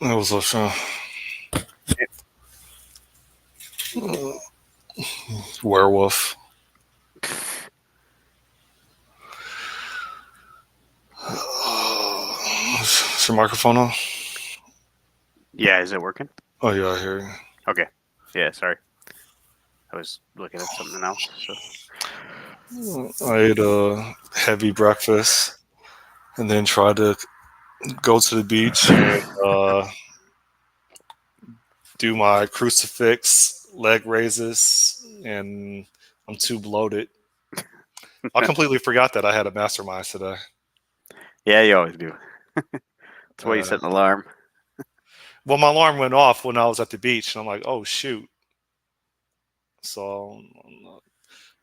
It was a werewolf. Is your microphone on? Yeah, is it working? Oh yeah, I hear you. Okay. Yeah, sorry. I was looking at something else. So I ate a heavy breakfast and then tried to go to the beach and do my crucifix leg raises, and I'm too bloated. I completely forgot that I had a mastermind today. yeah, you always do. That's why you Uh, set an alarm. well, my alarm went off when I was at the beach, and I'm like, oh shoot. So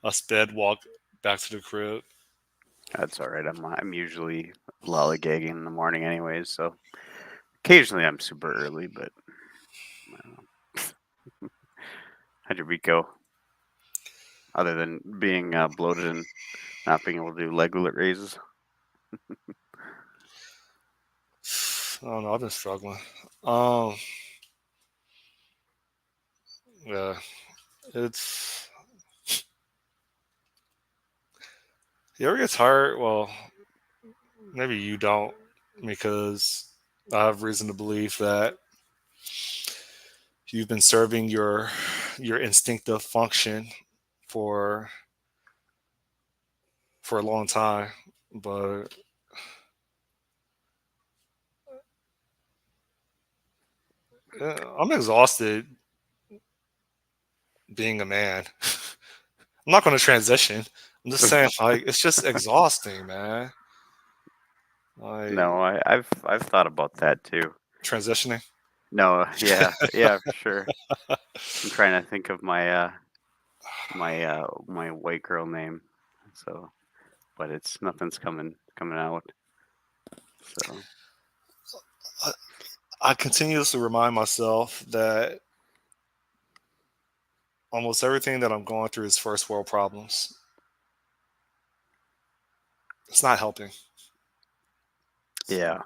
I sped walk back to the crib. That's all right. I'm usually lollygagging in the morning, anyways. So occasionally I'm super early, but I don't know. How'd your week go? Other than being bloated and not being able to do leg raises. I don't know. I've been struggling. Um, yeah, it's you ever get tired? Well, maybe you don't, because I have reason to believe that you've been serving your instinctive function for for a long time. But I'm exhausted being a man. I'm not going to transition. I'm just saying, like, it's just exhausting, man. Like No, I've thought about that too. transitioning. No, yeah, yeah, for sure. I'm trying to think of my white girl name. So, but it's nothing's coming out. So, I, I continuously remind myself that almost everything that I'm going through is first world problems. It's not helping. yeah.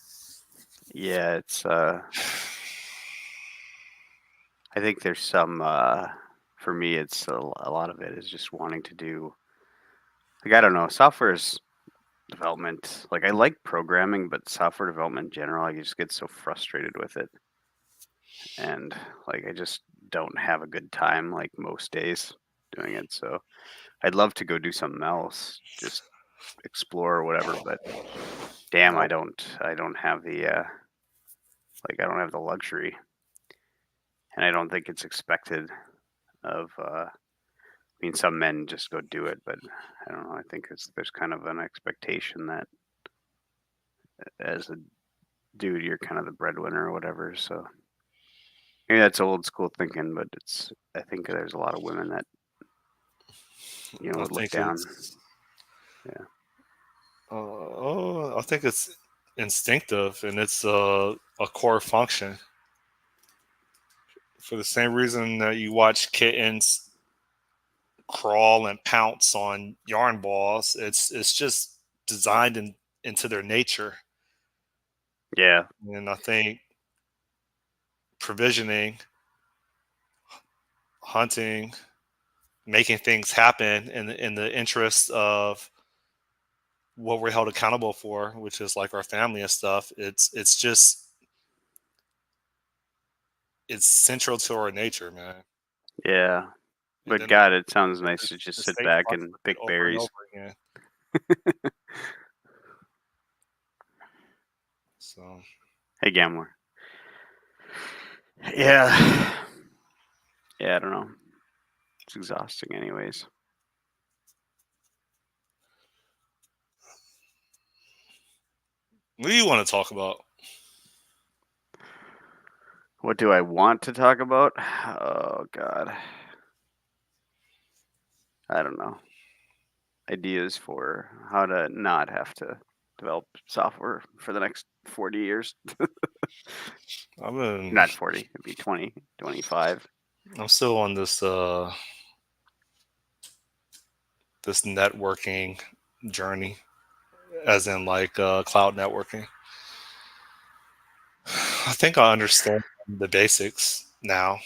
So Yeah, it's I think there's some for me it's a lot of it is just wanting to do like I don't know, software's development. Like I like programming, but software development in general, I just get so frustrated with it. And like I just don't have a good time like most days doing it. So I'd love to go do something else, just explore or whatever, but damn, I, I don't have the like I don't have the luxury and I don't think it's expected of I mean, some men just go do it, but I don't know. I think there's kind of an expectation that as a dude, you're kind of the breadwinner or whatever. So maybe that's old school thinking, but it's I think there's a lot of women that I would look think down. it's Yeah, I think it's instinctive, and it's a core function. For the same reason that you watch kittens crawl and pounce on yarn balls, it's just designed into their nature. yeah, And I think provisioning, hunting, making things happen in the interest of what we're held accountable for, which is like our family and stuff. It's just it's central to our nature, man. yeah. And But then God, it sounds nice to the just sit state back fucks and with it pick over and berries. over again. So Hey, gambler. Yeah, yeah. I don't know. It's exhausting, anyways. what do you want to talk about? What do I want to talk about? Oh God, I don't know. Ideas for how to not have to develop software for the next 40 years. I've been Not 40, it'd be 20, 25. I'm still on this networking journey, as in like cloud networking. I think I understand the basics now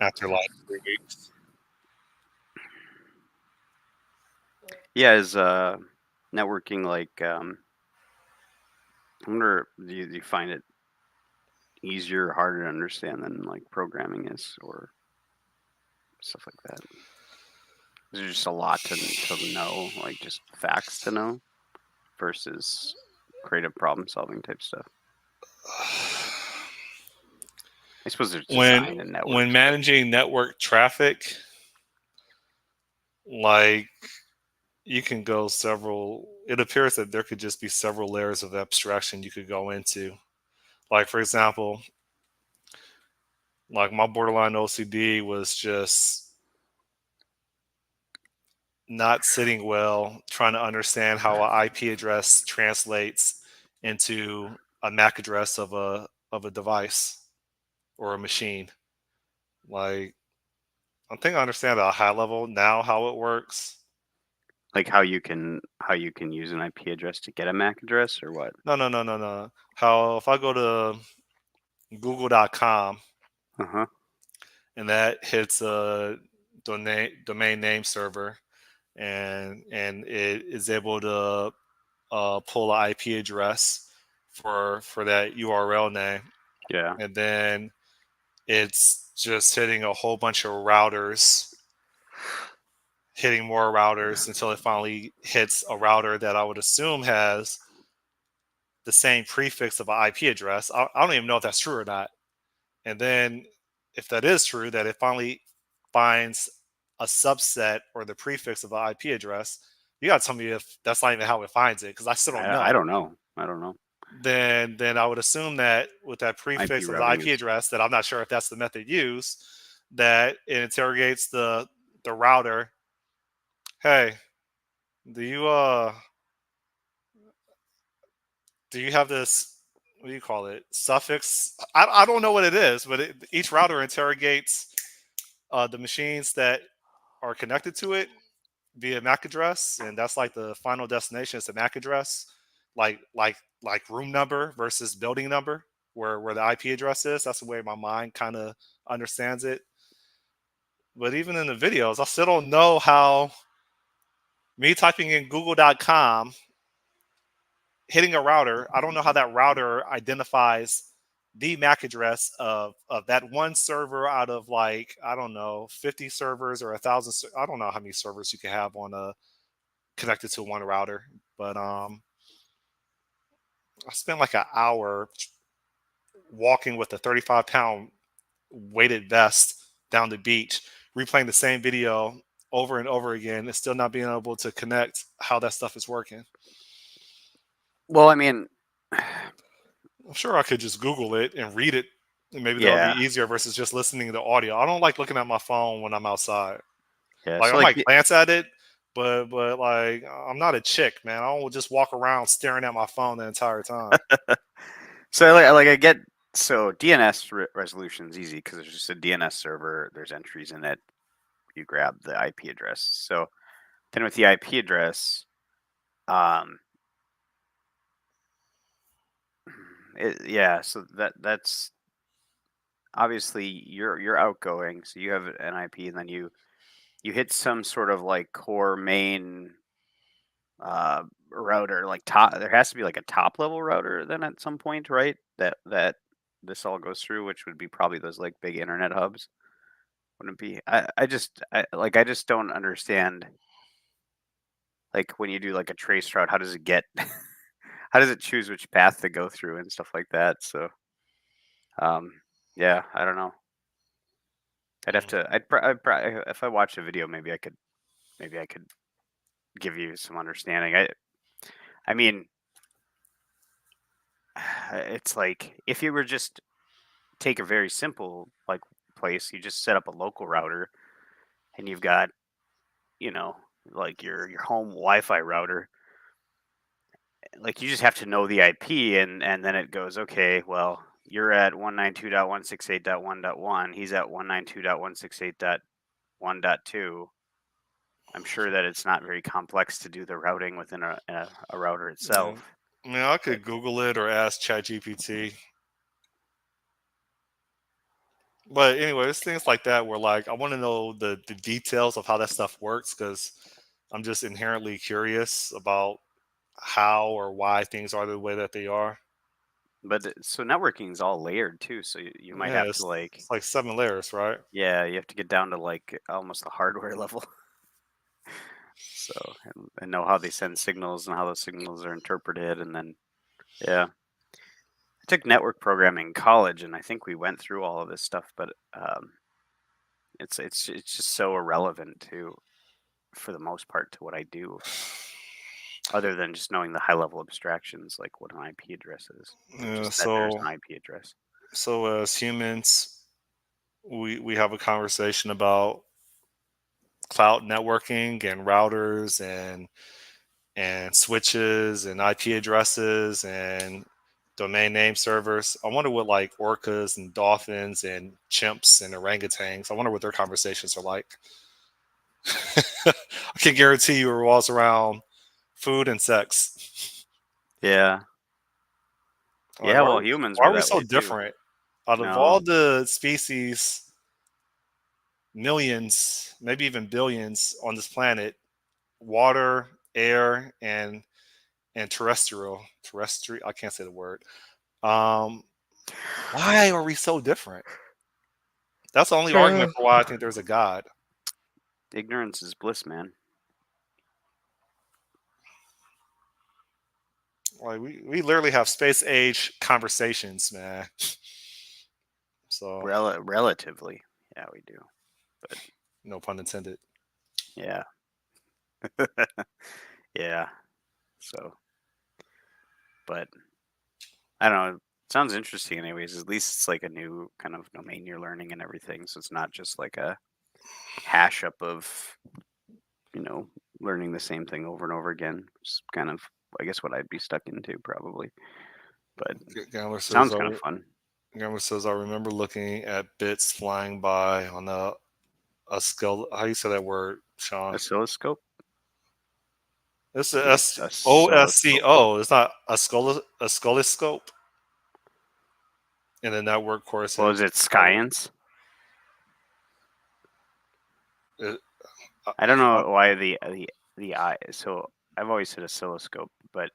after like 3 weeks. Yeah, is networking like I wonder, do you find it easier or harder to understand than like programming is or stuff like that? Is there just a lot to know, like just facts to know versus creative problem solving type stuff? I suppose there's when design and when networks, but managing network traffic, like you can go several. It appears that there could just be several layers of abstraction you could go into. Like for example, like my borderline OCD was just not sitting well, trying to understand how an IP address translates into a MAC address of a device or a machine. Like I think I understand at a high level now how it works. like how you can use an IP address to get a MAC address or what? No, no, no, no, no. How if I go to google.com Uh huh. and that hits a domain name server and it is able to pull an IP address for that URL name, Yeah. and then it's just hitting a whole bunch of routers, hitting more routers until it finally hits a router that I would assume has the same prefix of an IP address. I don't even know if that's true or not. And then if that is true, that it finally finds a subset or the prefix of an IP address, you got to tell me if that's not even how it finds it because I still don't I know. don't know. I don't know. Then I would assume that with that IP prefix of the routing IP is address, that I'm not sure if that's the method used, that it interrogates the router. Hey, do you uh do you have this? What do you call it? Suffix? I don't know what it is, but each router interrogates the machines that are connected to it via MAC address, and that's like the final destination is the MAC address, like room number versus building number, where the IP address is. That's the way my mind kind of understands it. But even in the videos, I still don't know how me typing in google.com, hitting a router, I don't know how that router identifies the MAC address of that one server out of like, I don't know, 50 servers or 1,000. I don't know how many servers you can have on a connected to one router. But I spent like an hour walking with a 35-pound weighted vest down the beach, replaying the same video over and over again, and still not being able to connect how that stuff is working. well, I mean, I'm sure I could just Google it and read it, and maybe that'll be yeah, easier versus just listening to audio. I don't like looking at my phone when I'm outside. yeah. Like So I like, might glance at it, but like I'm not a chick, man. I don't just walk around staring at my phone the entire time. so like I get so DNS resolution is easy because there's just a DNS server. There's entries in it. You grab the IP address. So then with the IP address, um, yeah. So that's obviously you're outgoing. So you have an IP, and then you hit some sort of like core main router, like top. There has to be like a top level router then at some point, right? That this all goes through, which would be probably those like big internet hubs. Wouldn't it be? I just don't understand. Like when you do like a trace route, how does it get? How does it choose which path to go through and stuff like that? So um, yeah, I don't know. I'd have Mm. to. If I watched a video, maybe I could give you some understanding. I mean, it's like if you were just take a very simple like place, you just set up a local router and you've got, you know, like your home Wi-Fi router. Like you just have to know the IP and then it goes, okay, well, you're at 192.168.1.1. He's at 192.168.1.2. I'm sure that it's not very complex to do the routing within a router Yeah. itself. I mean, I But could Google it or ask ChatGPT. But anyway, it's things like that where like I want to know the details of how that stuff works because I'm just inherently curious about how or why things are the way that they are. But so networking is all layered too, so you might Yeah, have to like, it's like 7 layers, right? yeah, you have to get down to like almost the hardware level. So and know how they send signals and how those signals are interpreted, and then yeah, I took network programming in college, and I think we went through all of this stuff, but it's just so irrelevant to, for the most part, to what I do, other than just knowing the high level abstractions, like what an IP address is, or Yeah, just that there's so an IP address. as humans, we have a conversation about cloud networking and routers and switches and IP addresses and domain name servers. I wonder what like orcas and dolphins and chimps and orangutans. I wonder what their conversations are like. I can guarantee you it revolves around food and sex. Yeah, Like, yeah. Well, humans why were are we that so way too. different? Out of all No, the species, millions, maybe even billions on this planet, water, air, and terrestrial. I can't say the word. Um, why are we so different? That's the only argument for why I think there's a God. ignorance is bliss, man. Like we literally have space age conversations, man. So Relatively, yeah, we do. But no pun intended. yeah, yeah. So, but I don't know. It sounds interesting, anyways. At least it's like a new kind of domain you're learning and everything. So it's not just like a hash up of, you know, learning the same thing over and over again. It's kind of, I guess, what I'd be stuck into probably. But Gambler says, sounds kind of fun. I remember looking at bits flying by on a skull. How you say that word, Sean? Oscilloscope? It's I a think it's oscilloscope. SCO. It's not a scoloscope in the network course. Well, is it science? It, I don't uh, know why the I. So I've always said oscilloscope, but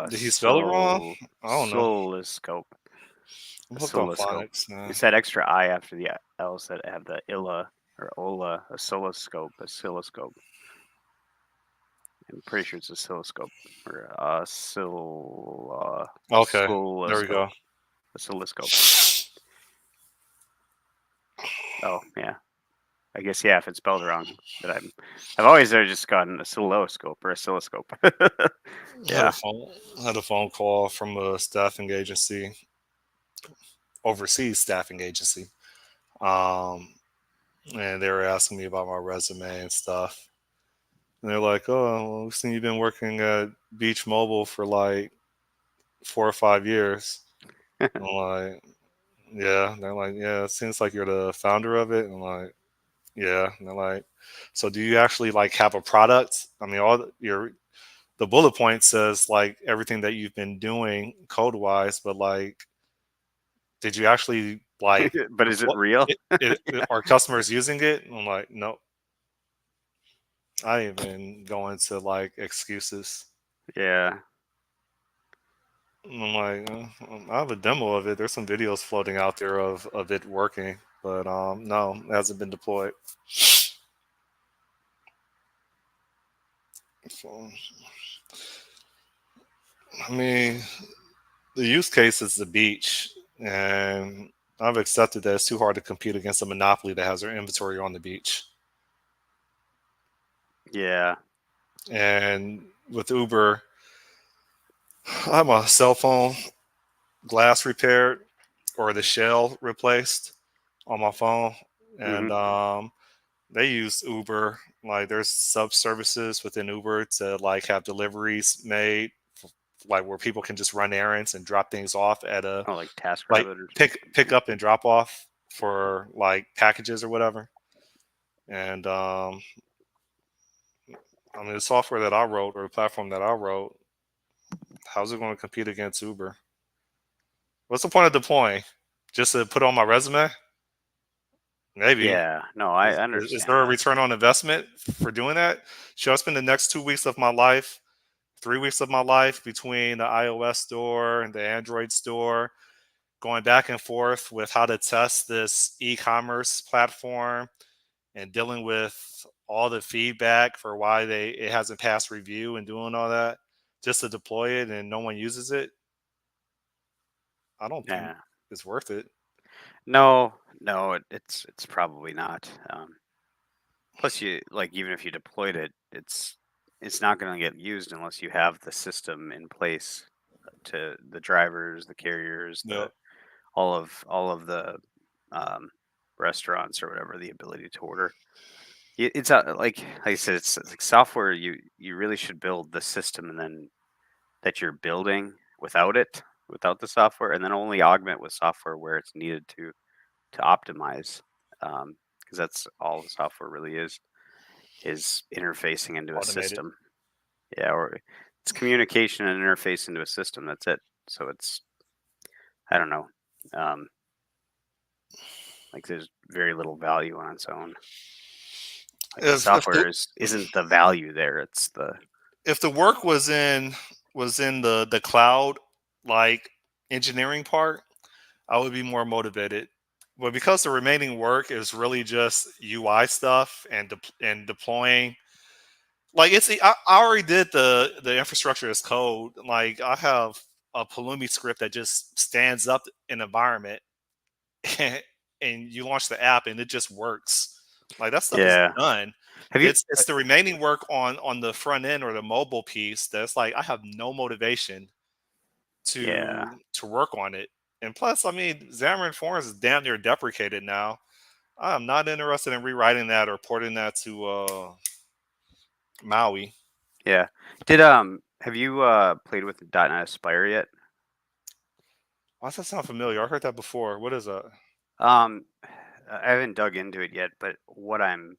did he spell it wrong? I don't know. oscilloscope. I'm hooked on Oscilloscope. phonics, man. It's that extra I after the L's that have the illa or ola, oscilloscope, oscilloscope. I'm pretty sure it's oscilloscope or Okay, there we oscilloscope. go. Oscilloscope. Oh yeah. I guess yeah, if it's spelled wrong. But I've always just gotten oscilloscope or oscilloscope. Had a Yeah. phone had a phone call from a staffing agency, overseas staffing agency. Um, and they were asking me about my resume and stuff. And they're like, "Oh, well, we've seen you've been working at Beach Mobile for like 4 or 5 years." I'm like, "Yeah." And they're like, "Yeah, it seems like you're the founder of it." And I'm like, "Yeah." And they're like, "So do you actually like have a product? I mean, your the bullet point says like everything that you've been doing code wise, but like, did you actually like But is it deploy real? are customers using it?" And I'm like, "No, I didn't even go into like excuses." Yeah. And I'm like, I have a demo of it. There's some videos floating out there of it working, but no, it hasn't been deployed. So, I mean, the use case is the beach, and I've accepted that it's too hard to compete against a monopoly that has their inventory on the beach. Yeah. And with Uber, I have my cell phone glass repaired or the shell replaced on my phone, and Mhm. they use Uber. Like there's sub services within Uber to like have deliveries made, like where people can just run errands and drop things off at a Oh, like like TaskRabbit or pick up and drop off for like packages or whatever. And I mean the software that I wrote or the platform that I wrote, how's it going to compete against Uber? What's the point of deploying? Just to put on my resume? Maybe. Yeah, no, I Is understand there a that. return on investment for doing that? Should I spend the next 2 weeks of my life, 3 weeks of my life between the iOS store and the Android store, going back and forth with how to test this e-commerce platform and dealing with all the feedback for why it hasn't passed review and doing all that just to deploy it and no one uses it? I don't think Yeah. it's worth it. No, no, it's probably not. Plus, you like even if you deployed it, it's not going to get used unless you have the system in place to the drivers, the carriers, Yeah, all of the um, restaurants or whatever the ability to order. It's like I said, it's like software. You really should build the system and then that you're building without it, without the software, and then only augment with software where it's needed to optimize. Because that's all the software really is interfacing into a automated. system. Yeah, or it's communication and interface into a system. That's it. So it's I don't know. Um, like there's very little value on its own. Like the If software isn't the value there. It's the the work was in the cloud, like engineering part, I would be more motivated. But because the remaining work is really just UI stuff and and deploying, like I already did the infrastructure as code. Like I have a Pulumi script that just stands up an environment and you launch the app and it just works. Like that stuff is yeah. done. Have you? It's the remaining work on the front end or the mobile piece that's like I have no motivation Yeah, to work on it. And plus, I mean, Xamarin Forms is damn near deprecated now. I'm not interested in rewriting that or porting that to Maui. yeah. Have you played with .NET Aspire yet? Why does that sound familiar? I heard that before. What is that? Um, I haven't dug into it yet, but what I'm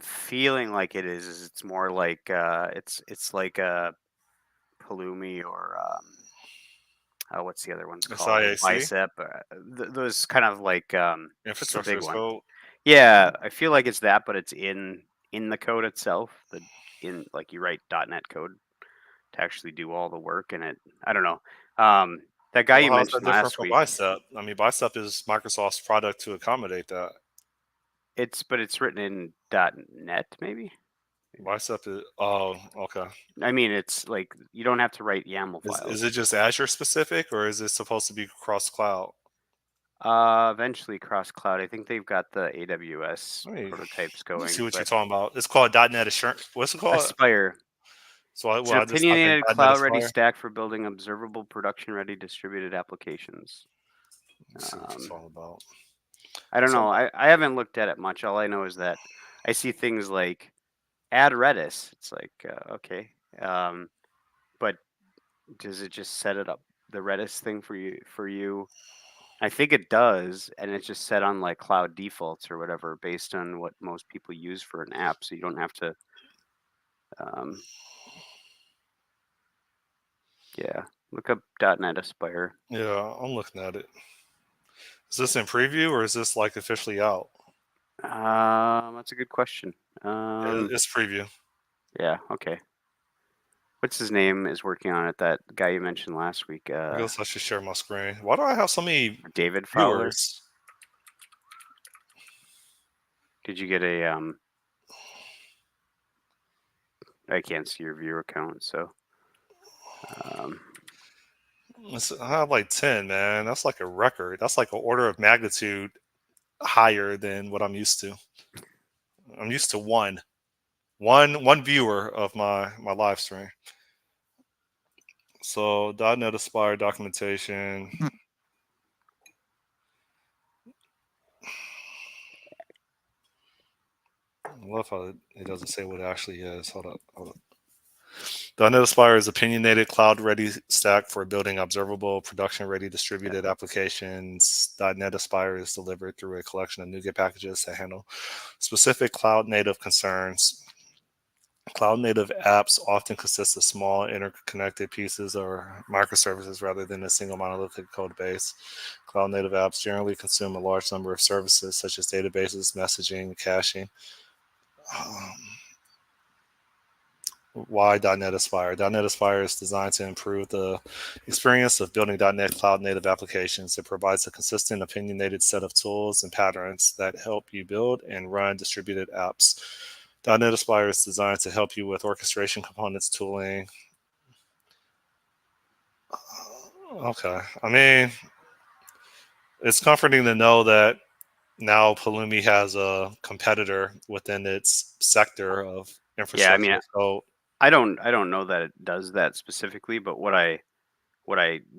feeling like it is it's more like it's like a Pulumi or what's the other one's It's called? IAC, Bicep. Those kind of like what's the infrastructure big as one? code. Yeah, I feel like it's that, but it's in the code itself. The in like you write .NET code to actually do all the work, and it I don't know. Um, that guy Well, you how's that mentioned different last from week, Bicep? I mean, Bicep is Microsoft's product to accommodate that. it's written in .NET maybe. Bicep is oh okay. I mean, it's like you don't have to write YAML Is files. it just Azure specific or is it supposed to be cross cloud? Eventually cross cloud. I think they've got the AWS Let me prototypes let me see going, what you're but talking about. It's called .NET Assurance. What's it called? Aspire. So It's an I just typed in opinionated .NET cloud-ready Aspire. stack for building observable, production-ready distributed applications. Let's see what Um, you're talking about. I don't So know. I haven't looked at it much. All I know is that I see things like add Redis. It's like okay, but does it just set it up the Redis thing for you? For you, I think it does, and it's just set on like cloud defaults or whatever based on what most people use for an app. So you don't have to. Um, yeah, look up .NET Aspire. yeah, I'm looking at it. Is this in preview or is this like officially out? That's a good question. It's preview. Yeah, okay. What's his name is working on it? That guy you mentioned last week, I guess I should share my screen. Why do I have so many David Fowler. viewers? Did you get a I can't see your viewer count, so um, I have like 10, man. That's like a record. That's like an order of magnitude higher than what I'm used to. I'm used to one viewer of my live stream. So .NET Aspire documentation. I love how it doesn't say what it actually is. Hold up. Hold up. .NET Aspire is opinionated cloud-ready stack for building observable, production-ready yeah. distributed applications. .NET Aspire is delivered through a collection of NuGet packages to handle specific cloud-native concerns. Cloud native apps often consist of small interconnected pieces or microservices rather than a single monolithic code base. Cloud native apps generally consume a large number of services such as databases, messaging, caching. Um, Why .NET Aspire? .NET Aspire is designed to improve the experience of building .NET Cloud native applications. It provides a consistent, opinionated set of tools and patterns that help you build and run distributed apps. .NET Aspire is designed to help you with orchestration components, tooling. Okay, I mean, it's comforting to know that now Pulumi has a competitor within its sector of Yeah, I infrastructure mean, as code. I don't know that it does that specifically, but what I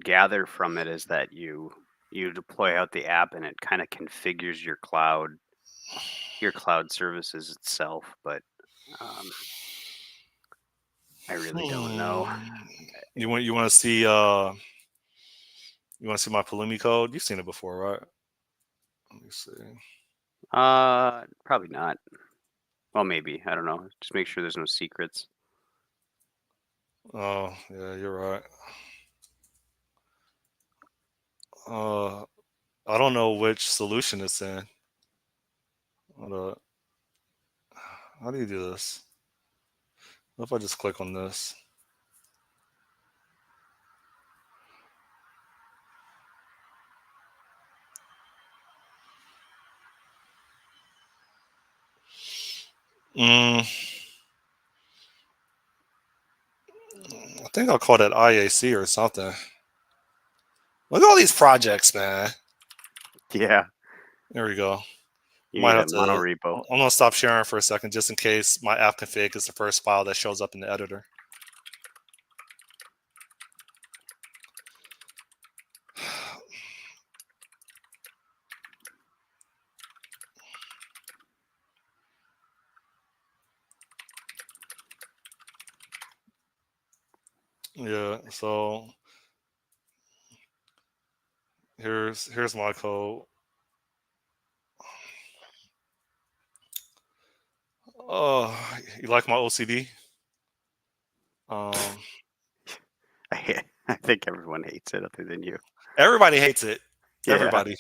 gather from it is that you deploy out the app and it kind of configures your cloud services itself, but um, I really don't know. Hmm. You want to see you want to see my Pulumi code? You've seen it before, right? Let me see. Probably not. Well, maybe, I don't know. Just make sure there's no secrets. Oh, yeah, you're right. Uh, I don't know which solution it's in. Hold up. How do you do this? What if I just click on this? Mm, I think I'll call that IAC or something. Look at all these projects, man. Yeah, There we go. you Might need have a to. monorepo. I'm gonna stop sharing for a second, just in case my app config is the first file that shows up in the editor. Yeah. So here's my code. Oh, you like my OCD? Um, I think everyone hates it other than you. everybody hates it. Yeah. Everybody.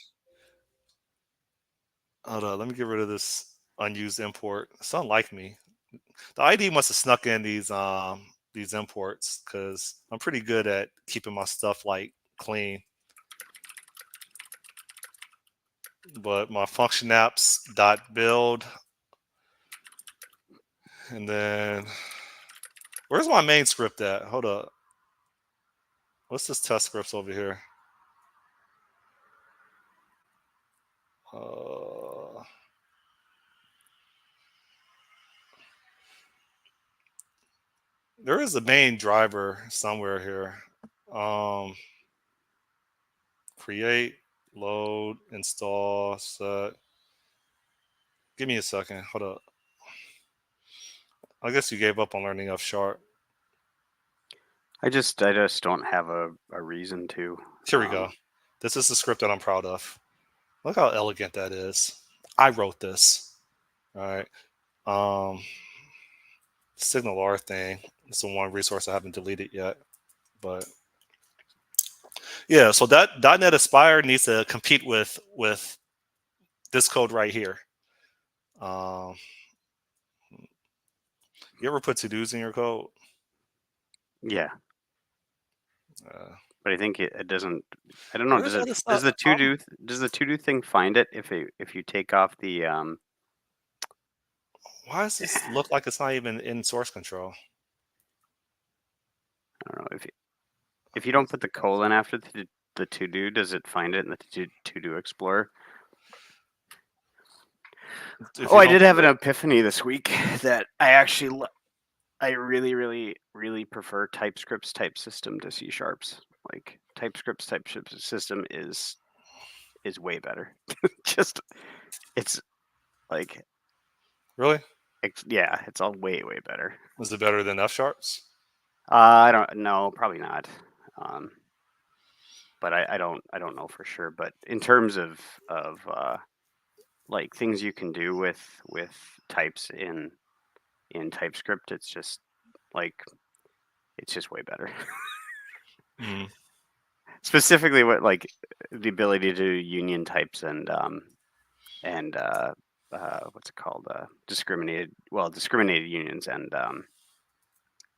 Hold on. Let me get rid of this unused import. It's unlike me. The ID must have snuck in these imports because I'm pretty good at keeping my stuff like clean. But my function apps dot build, and then where's my main script at? Hold up. What's this test scripts over here? Uh, there is a main driver somewhere here. Um, create, load, install, set. Give me a second. Hold up. I guess you gave up on learning F sharp. I just don't have a reason to. Here we go. This is the script that I'm proud of. Look how elegant that is. I wrote this. All right. Um, Signal R thing. It's the one resource I haven't deleted yet. But yeah, so that .NET Aspire needs to compete with this code right here. Um, you ever put to dos in your code? Yeah, Uh, but I think it doesn't. I don't know. where's all this Does stuff? the does the to do thing find it if you take off the Why does this I look like it's not even in source control? don't know if you don't put the colon after the to do, does it find it in the to do explorer? If Oh, you I don't did put have an it, epiphany this week that I really, really, really prefer TypeScript's type system to C Sharp's. Like TypeScript's system is way better. Just it's like really? yeah, it's all way better. Is it better than F sharps? I don't know, probably not. Um, but I don't know for sure. But in terms of like things you can do with types in in TypeScript. It's just like it's just way better. Mm. Specifically, what like the ability to do union types and what's it called? Discriminated unions and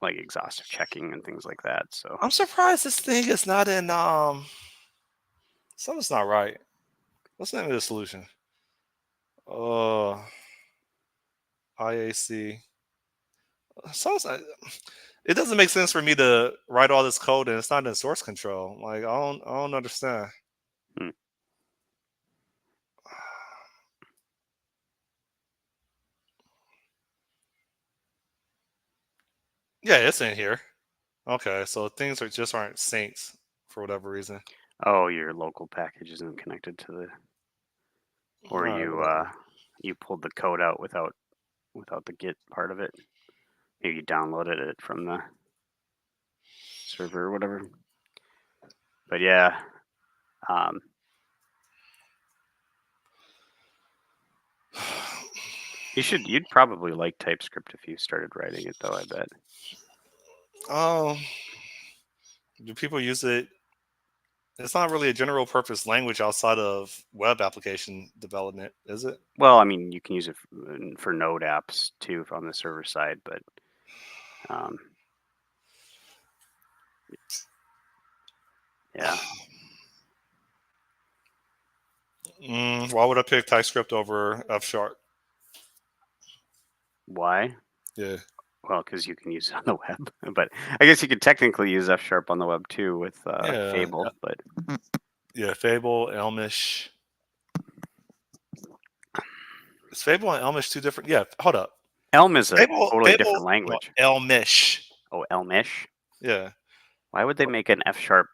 like exhaustive checking and things like that. So I'm surprised this thing is not in. Something's not right. What's the name of the solution? IAC. Sounds like it doesn't make sense for me to write all this code and it's not in source control. Like I don't understand. hmm. Yeah, it's in here. Okay, so things aren't synced for whatever reason. Oh, your local package isn't connected to the, All or right, whatever. you pulled the code out without the Git part of it. Maybe you downloaded it from the server or whatever. But yeah, um, you'd probably like TypeScript if you started writing it, though. I bet. Um, do people use it? It's not really a general purpose language outside of web application development, is it? Well, I mean, you can use it for Node apps too on the server side, but um, yeah. Why would I pick TypeScript over F Sharp? Why? Yeah, Well, because you can use it on the web, but I guess you could technically use F Sharp on the web too with yeah, Fable. But yeah. Fable, Elmish. Is Fable and Elmish two different? Yeah, hold up. Elm is a totally Fable, different no, language. Elmish. Oh, Elmish. Yeah, Why would they make an F Sharp?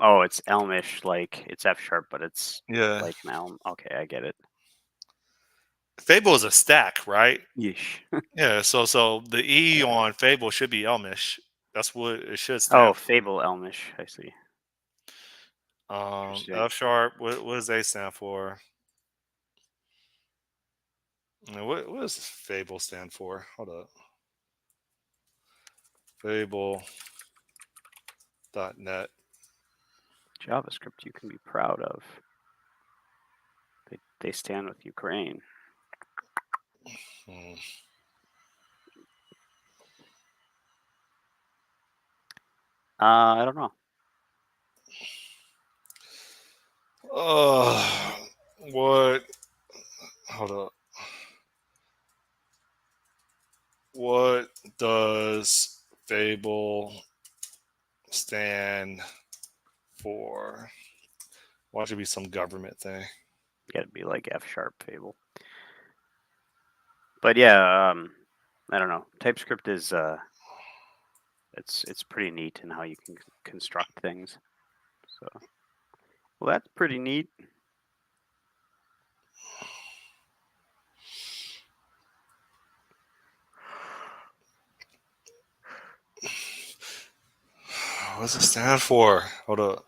Oh, it's Elmish, like it's F Sharp, but it's yeah. like an Elm. Okay, I get it. Fable is a stack, right? Yeesh. Yeah. So the E Yeah. on Fable should be Elmish. That's what it should Oh, stand for. Fable Elmish. I see. Interesting. F Sharp. What does A stand for? What does Fable stand for? Hold up. Fable.net. JavaScript you can be proud of. They stand with Ukraine. Hmm. I don't know. What? Hold up. What does Fable stand for? Why should it be some government thing? Got to be like F Sharp Fable. But yeah, I don't know. TypeScript is it's pretty neat in how you can construct things. So, well, that's pretty neat. What does it stand for? Hold up.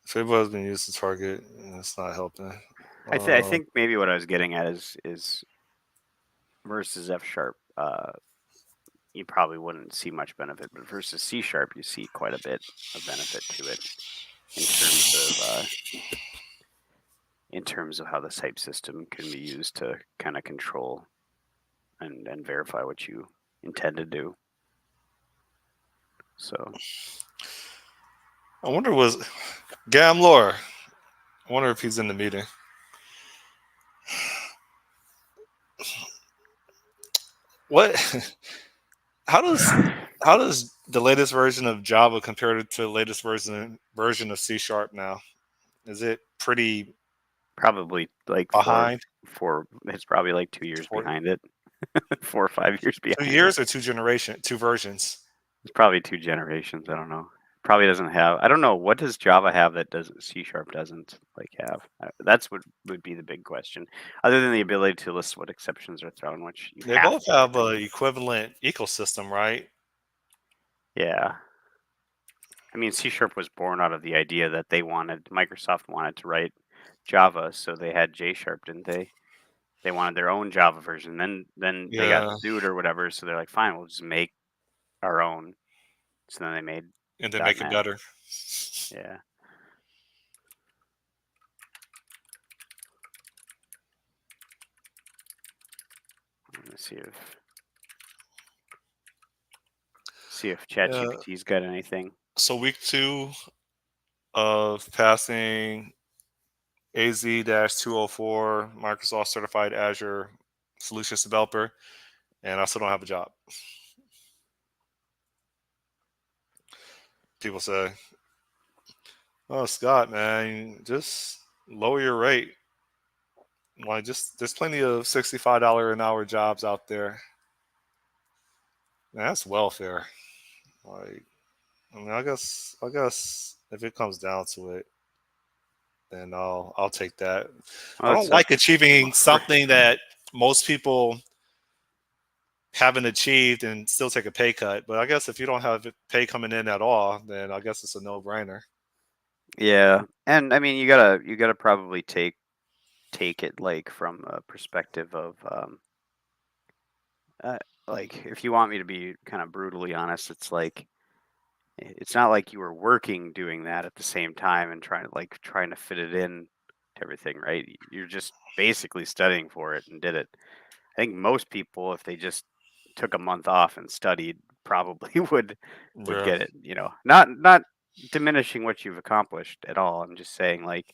Fable has been used to target. It's not helping. I Uh, think maybe what I was getting at is versus F Sharp. You probably wouldn't see much benefit, but versus C Sharp, you see quite a bit of benefit to it in terms of how the type system can be used to kind of control and verify what you intend to do. So I wonder was Gamlor. I wonder if he's in the meeting. What? How does the latest version of Java compare to the latest version of C Sharp now? Is it pretty probably like behind? four. It's probably like 2 years For behind it, 4 or 5 years 2 behind it. years or two versions? It's probably 2 generations. I don't know. Probably doesn't have. I don't know what does Java have that doesn't C Sharp doesn't like have. That's what would be the big question. Other than the ability to list what exceptions are thrown, which you They have both to have right a equivalent ecosystem, right? now. Yeah. I mean, C Sharp was born out of the idea that Microsoft wanted to write Java, so they had J Sharp, didn't they? they wanted their own Java version. Then they got Yeah, sued or whatever, so they're like, fine, we'll just make our own. So then they made and then make it .NET. better. Yeah. Let me see if Yeah. ChatGPT's got anything. So week 2 of passing AZ-204 Microsoft Certified Azure Solutions Developer, and I still don't have a job. People say, "Oh, Scott, man, just lower your rate. Like, just there's plenty of $65 an hour jobs out there. Man, that's welfare. Like, I mean, I guess if it comes down to it, then I'll take that. Well, I that don't like sucks. achieving something that most people haven't achieved and still take a pay cut. But I guess if you don't have pay coming in at all, then I guess it's a no-brainer. Yeah, and I mean, you gotta probably take it like from a perspective of uh, like if you want me to be kind of brutally honest, it's like it's not like you were working doing that at the same time and trying to fit it in to everything, right? You're just basically studying for it and did it. I think most people, if they just took a month off and studied, probably would Yeah. get it. Not diminishing what you've accomplished at all. I'm just saying, like,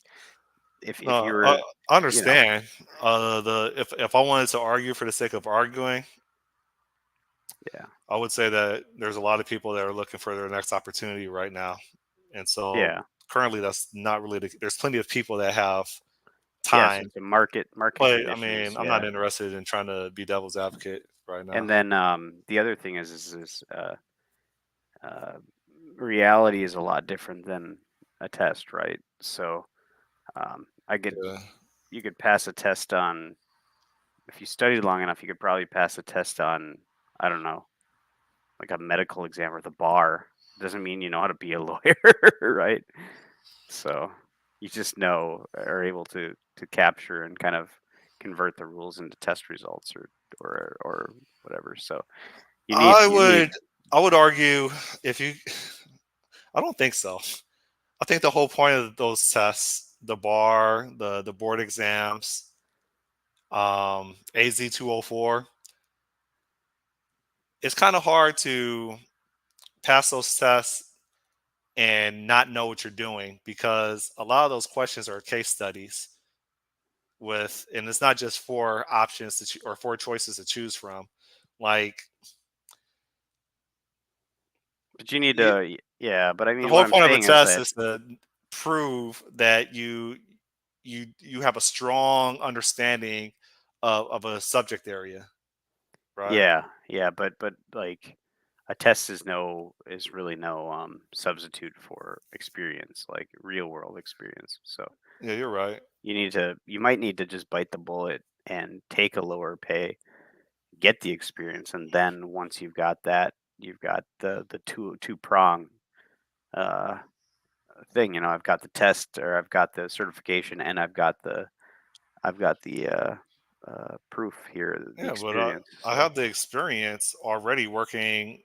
if No, you were, I you know, understand. The if I wanted to argue for the sake of arguing, yeah, I would say that there's a lot of people that are looking for their next opportunity right now, and so yeah, currently that's not really. There's plenty of people that have yeah. So time, it's a market but I conditions, mean, I'm not yeah. interested in trying to be devil's advocate right now. And then the other thing is uh, reality is a lot different than a test, right? So I could Yeah, you could pass a test on if you studied long enough, you could probably pass a test on I don't know, like a medical exam or the bar. Doesn't mean you know how to be a lawyer, right? So you just are able to capture and kind of convert the rules into test results or whatever. So you need I you need would I would argue if you. I don't think so. I think the whole point of those tests, the bar, the board exams, AZ-204, it's kind of hard to pass those tests and not know what you're doing because a lot of those questions are case studies with, and it's not just four options or four choices to choose from. Like but you need y- to yeah, but I the mean what whole I'm point of a saying is test that is to prove that you have a strong understanding of a subject area, right? yeah, but like a test is really no substitute for experience, like real world experience. So Yeah, you're right. you might need to just bite the bullet and take a lower pay, get the experience, and then once you've got that, you've got the two prong uh thing. I've got the test or I've got the certification and I've got the proof here, the Yeah, but experience. I So have the experience already working.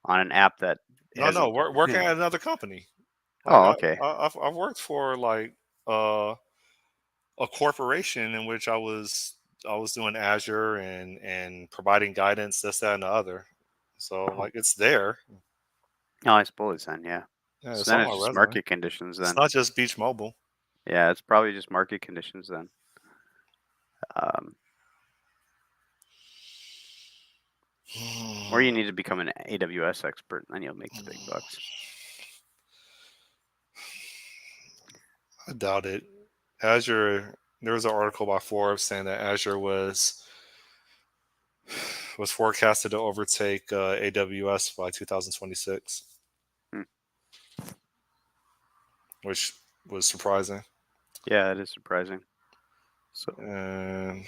on an app that No, hasn't working yeah. at another company. Like Oh, okay. I've worked for like uh, a corporation in which I was doing Azure and providing guidance, this, that, and the other. So Oh, like it's there. no, I suppose then, yeah. Yeah, So it's then on it's my just resume. market conditions It's then. not just Beach Mobile. Yeah, it's probably just market conditions then. Um, or you need to become an AWS expert, and then you'll make the big bucks. I doubt it. Azure. There was an article by Forbes saying that Azure was forecasted to overtake AWS by 2026, Hmm. which was surprising. Yeah, it is surprising. So And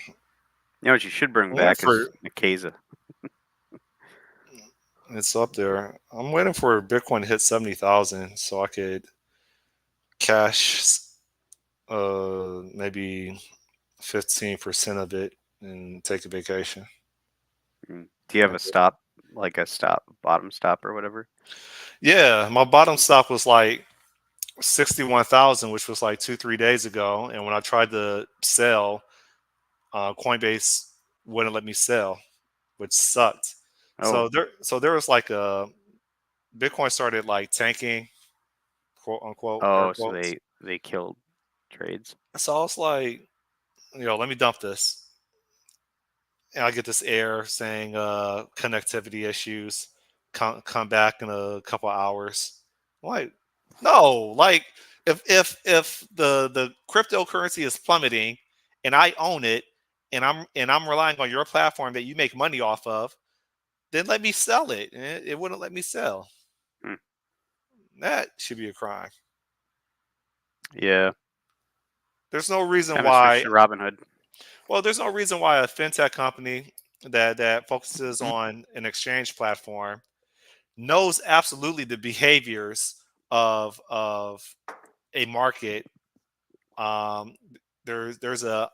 what you should bring I'm waiting back for is Nikeza. it's up there. I'm waiting for Bitcoin to hit 70,000 so I could cash maybe 15% of it and take a vacation. Do you have a stop, like a stop, bottom stop or whatever? Yeah, my bottom stop was like 61,000, which was like 2 3 days ago. And when I tried to sell, Coinbase wouldn't let me sell, which sucked. Oh, So there was like a Bitcoin started like tanking, quote unquote, air oh, so quotes. they killed trades. So I was like, let me dump this. And I get this error saying connectivity issues. Come back in a couple hours. I'm like, no, like if the cryptocurrency is plummeting and I own it and I'm relying on your platform that you make money off of, then let me sell it. And it wouldn't let me sell. Hmm. That should be a crime. Yeah, There's no reason kind of switched why. to Robinhood. Well, there's no reason why a fintech company that focuses on an exchange platform knows absolutely the behaviors of a market. Um, there's a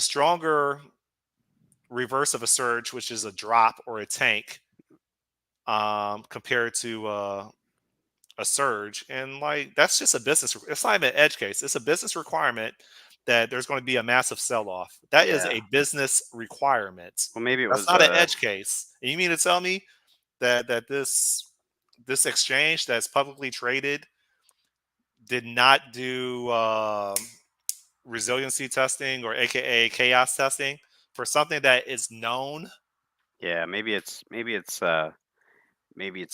stronger reverse of a surge, which is a drop or a tank, compared to a surge, and like that's just a business. It's not even an edge case. It's a business requirement that there's going to be a massive sell off. That is Yeah. a business requirement. Well, maybe it That's was not an edge case. And you mean to tell me that this exchange that's publicly traded did not do resiliency testing or AKA chaos testing for something that is known? yeah, maybe it's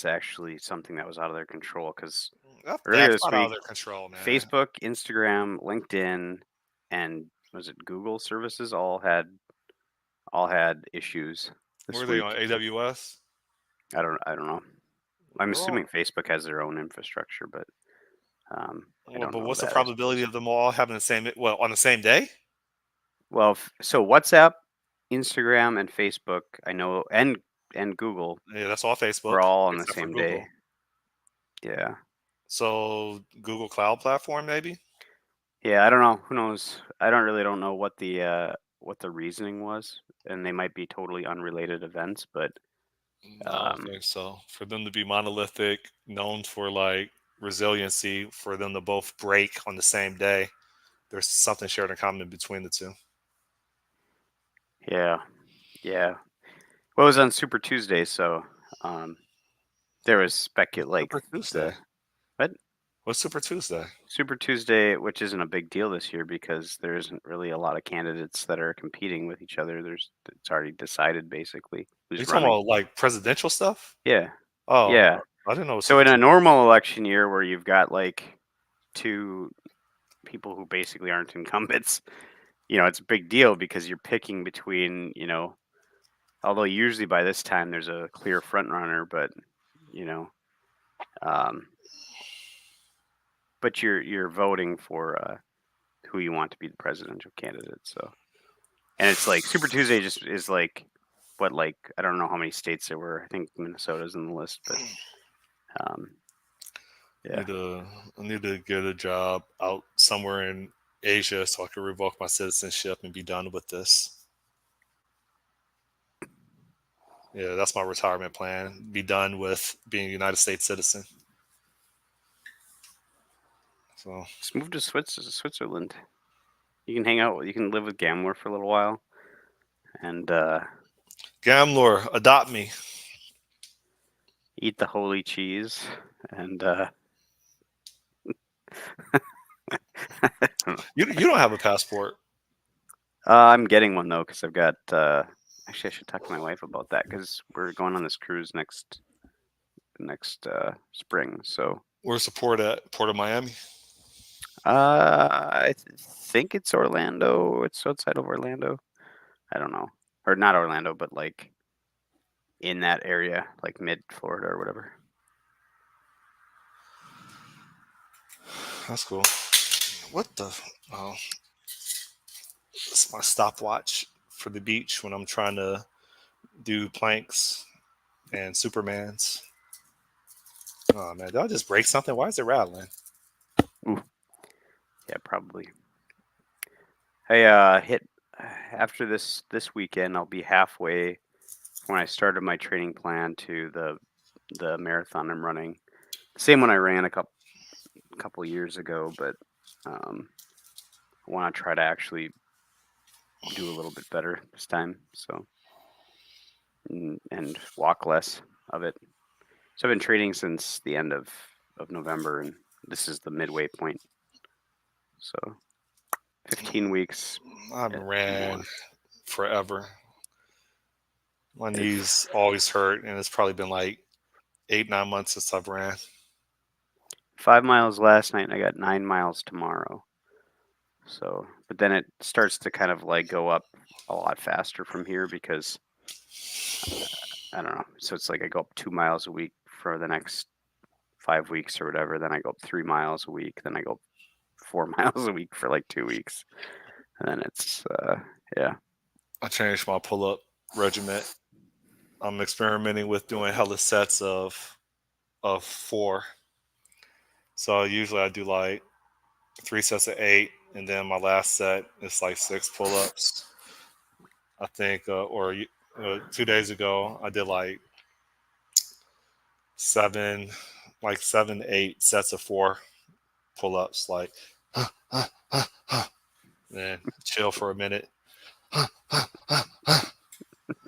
actually something that was out of their control because earlier That's this not out of week, their control, man. Facebook, Instagram, LinkedIn, and was it Google services all had issues this Were they on week. AWS? I don't know. I'm They're all assuming Facebook has their own infrastructure, but I well, don't but know what's the that, I probability suppose. of them all having the same on the same day? Well, so WhatsApp, Instagram, and Facebook, I know, and Google Yeah, that's all were Facebook all on the except for same day. Google. Yeah. So Google Cloud Platform, maybe? Yeah, I don't know. Who knows? I don't know what the reasoning was, and they might be totally unrelated events, but I don't um think so. For them to be monolithic, known for like resiliency, for them to both break on the same day, there's something shared in common between the two. yeah. Yeah. Well, it was on Super Tuesday, so um there was like Super Tuesday. the what? What's Super Tuesday? Super Tuesday, which isn't a big deal this year because there isn't really a lot of candidates that are competing with each other. It's already decided basically Are you who's talking running. about like presidential stuff? Yeah. Oh, Yeah. I didn't know it was So Super in a Tuesday. normal election year where you've got like two people who basically aren't incumbents, it's a big deal because you're picking between, although usually by this time there's a clear front runner, but you know, um, but you're voting for who you want to be the presidential candidate. So, and it's like Super Tuesday just is like what, like I don't know how many states there were. I think Minnesota's in the list, but um, yeah. Need to I need to get a job out somewhere in Asia so I can revoke my citizenship and be done with this. Yeah, that's my retirement plan. Be done with being a United States citizen. So Just move to Switzerland. You can hang out. You can live with Gamler for a little while, and Gamlor, adopt me. eat the holy cheese. And You don't have a passport. I'm getting one though because I've got. Actually, I should talk to my wife about that because we're going on this cruise next spring. So Where's the port at? Port of Miami. think it's Orlando. It's outside of Orlando. I don't know, or not Orlando, but like in that area, like mid Florida or whatever. That's cool. What the? Oh, it's my stopwatch for the beach when I'm trying to do planks and Supermans. Oh man, did I just break something? Why is it rattling? Ooh, yeah, probably. Hey, hit. after this weekend, I'll be halfway when I started my training plan to the marathon I'm running. Same one I ran a couple years ago, but um, I want to try to actually do a little bit better this time. So and walk less of it. So I've been training since the end of November, and this is the midway point. So 15 weeks I haven't ran more. forever. My If knees always hurt, and it's probably been like 8, 9 months since I've ran. 5 miles last night, and I got 9 miles tomorrow. So, but then it starts to kind of like go up a lot faster from here because I don't know. So it's like I go up 2 miles a week for the next 5 weeks or whatever. Then I go up 3 miles a week. Then I go 4 miles a week for like 2 weeks. And then it's, yeah. I changed my pull-up regiment. I'm experimenting with doing hella sets of 4. So usually I do like 3 sets of 8, and then my last set is like 6 pull-ups. I think, or 2 days ago I did like 7, like 7, 8 sets of 4 pull-ups. Like, then chill for a minute.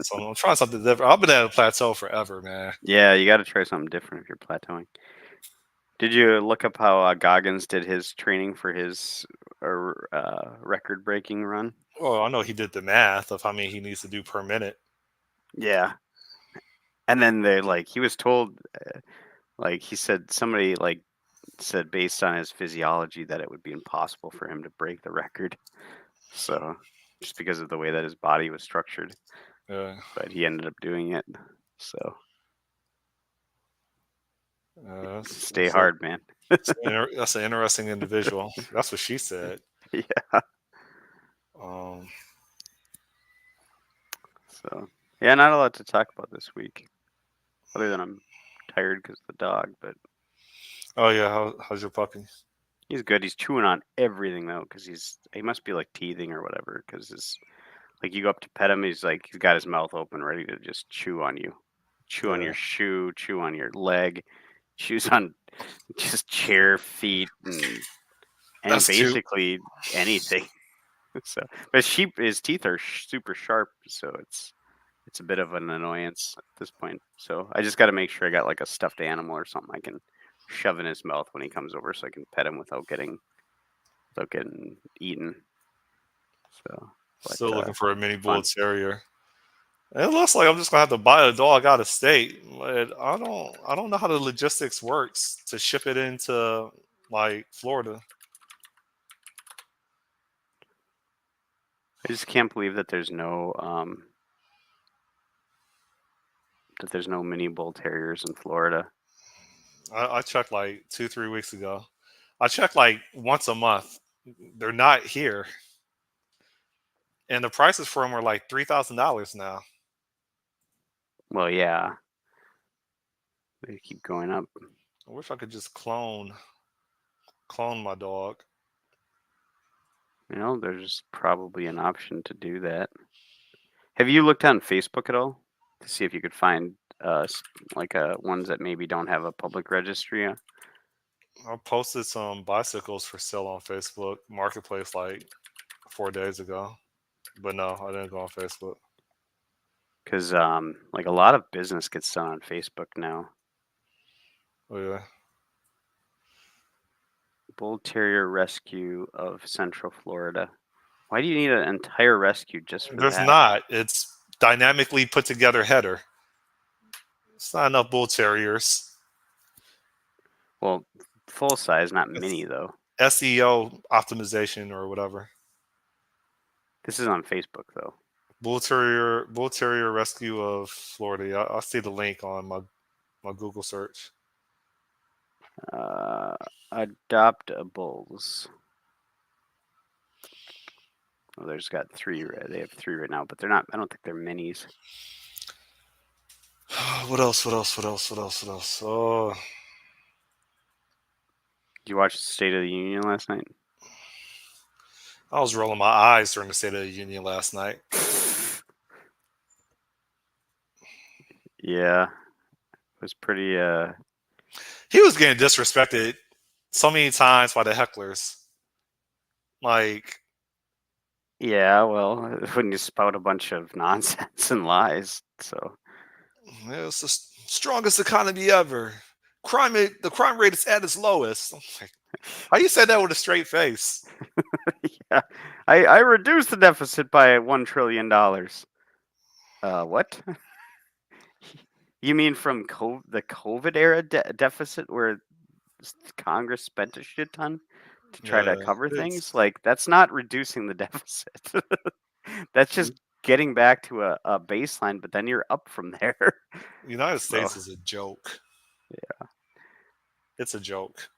So I'm trying something different. I've been at a plateau forever, man. Yeah, you got to try something different if you're plateauing. Did you look up how Goggins did his training for his record breaking run? Well, I know he did the math of how many he needs to do per minute. Yeah. And then they he was told, he said somebody said based on his physiology that it would be impossible for him to break the record. So just because of the way that his body was structured, Yeah, but he ended up doing it. So stay that's hard, man. that's an interesting individual. That's what she said. Yeah. Um, So yeah, not a lot to talk about this week, other than I'm tired because of the dog. But oh yeah, how's your puppy? he's good. He's chewing on everything though, because he must be like teething or whatever. Because you go up to pet him, he's got his mouth open, ready to just chew on you, chew on Yeah, your shoe, chew on your leg, chews on just chair feet and that's cute. basically anything. So, but his teeth are super sharp, so it's a bit of an annoyance at this point. So I just got to make sure I got like a stuffed animal or something I can shove in his mouth when he comes over, so I can pet him without getting eaten. So, but Still looking for a mini bull terrier. It looks like I'm just gonna have to buy a dog out of state, but I don't know how the logistics works to ship it into like Florida. I just can't believe that there's no mini bull terriers in Florida. I checked like 2, 3 weeks ago. I check like once a month. They're not here, and the prices for them are like $3,000 now. Well, yeah, they keep going up. I wish I could just clone my dog. There's probably an option to do that. Have you looked on Facebook at all to see if you could find ones that maybe don't have a public registry? I posted some bicycles for sale on Facebook Marketplace like 4 days ago, but no, I didn't go on Facebook. Because a lot of business gets done on Facebook now. Oh yeah, Bull Terrier Rescue of Central Florida. Why do you need an entire rescue just for there's that? not. It's dynamically put together header. It's not enough bull terriers. Well, full size, not It's mini though. SEO optimization or whatever. This is on Facebook though. Bull Terrier Rescue of Florida. Yeah, I see the link on my Google search. Uh, Adoptables. Oh, there's got three. They have three right now, but they're not. I don't think they're minis. What else? What else? What else? What else? What else? Oh, Did you watch the State of the Union last night? I was rolling my eyes during the State of the Union last night. Yeah, it was pretty. He was getting disrespected so many times by the hecklers. Like, Yeah, well, when you spout a bunch of nonsense and lies, so it was the strongest economy ever. The crime rate is at its lowest. I'm like, how you say that with a straight face? yeah, I reduced the deficit by $1 trillion. What? You mean from the COVID era deficit where Congress spent a shit ton to try to Yeah, cover things? it's Like that's not reducing the deficit. That's just getting back to a baseline, but then you're up from there. United So, States is a joke. It's a joke.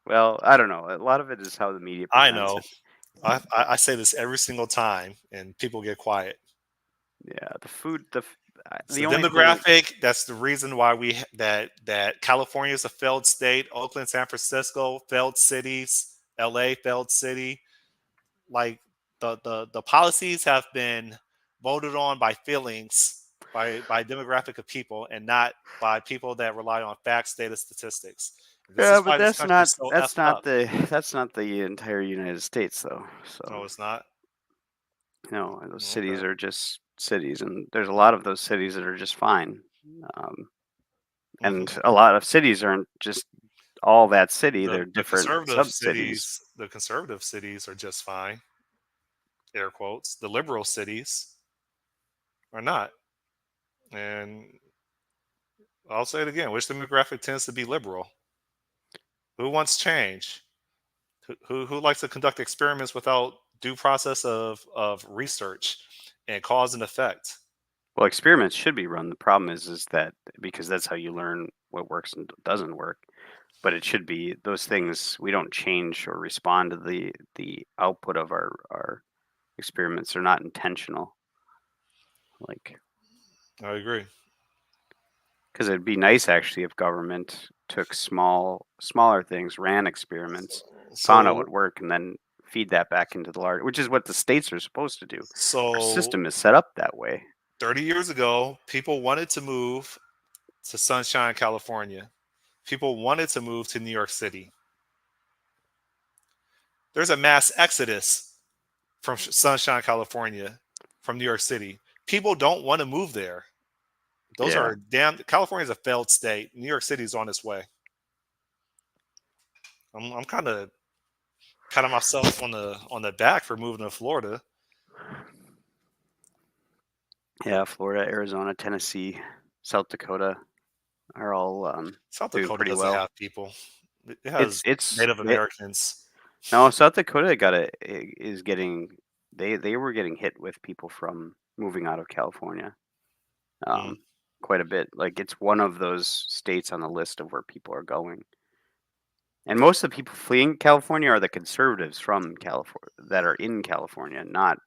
well, I don't know. A lot of it is how the media I presents know. it. I say this every single time, and people get quiet. Yeah, the food, It's the the only thing. demographic. That's the reason why that California is a failed state. Oakland, San Francisco, failed cities. LA, failed city. Like the policies have been voted on by feelings, by demographic of people, and not by people that rely on facts, data, statistics. This Yeah, is but why this that's country not is so that's effed not up. the that's not the entire United States though. So, No, it's not. those cities Okay. are just cities, and there's a lot of those cities that are just fine. Um, Hmm. and a lot of cities aren't just all that city. They're The different conservative sub cities. cities, the conservative cities are just fine. Air quotes. The liberal cities are not. And I'll say it again. Which demographic tends to be liberal? Who wants change? Who likes to conduct experiments without due process of research and cause and effect? Well, experiments should be run. The problem is that because that's how you learn what works and doesn't work. But it should be those things. We don't change or respond to the output of our experiments. They're not intentional. Like, I agree. because it'd be nice actually if government took smaller things, ran experiments, found out So what worked, and then feed that back into the large, which is what the states are supposed to do. Our so system is set up that way. 30 years ago, people wanted to move to Sunshine, California. People wanted to move to New York City. There's a mass exodus from Sunshine, California, from New York City. People don't want to move there. Those Yeah. are damn. California's a failed state. New York City's on its way. I'm kind of patting myself on the back for moving to Florida. Yeah, Florida, Arizona, Tennessee, South Dakota are all South doing Dakota pretty doesn't well. have people. It It's has it's Native it, Americans. no, South Dakota is getting they were getting hit with people from moving out of California, Mm. um, quite a bit. Like it's one of those states on the list of where people are going. And most of the people fleeing California are the conservatives from California that are in California, not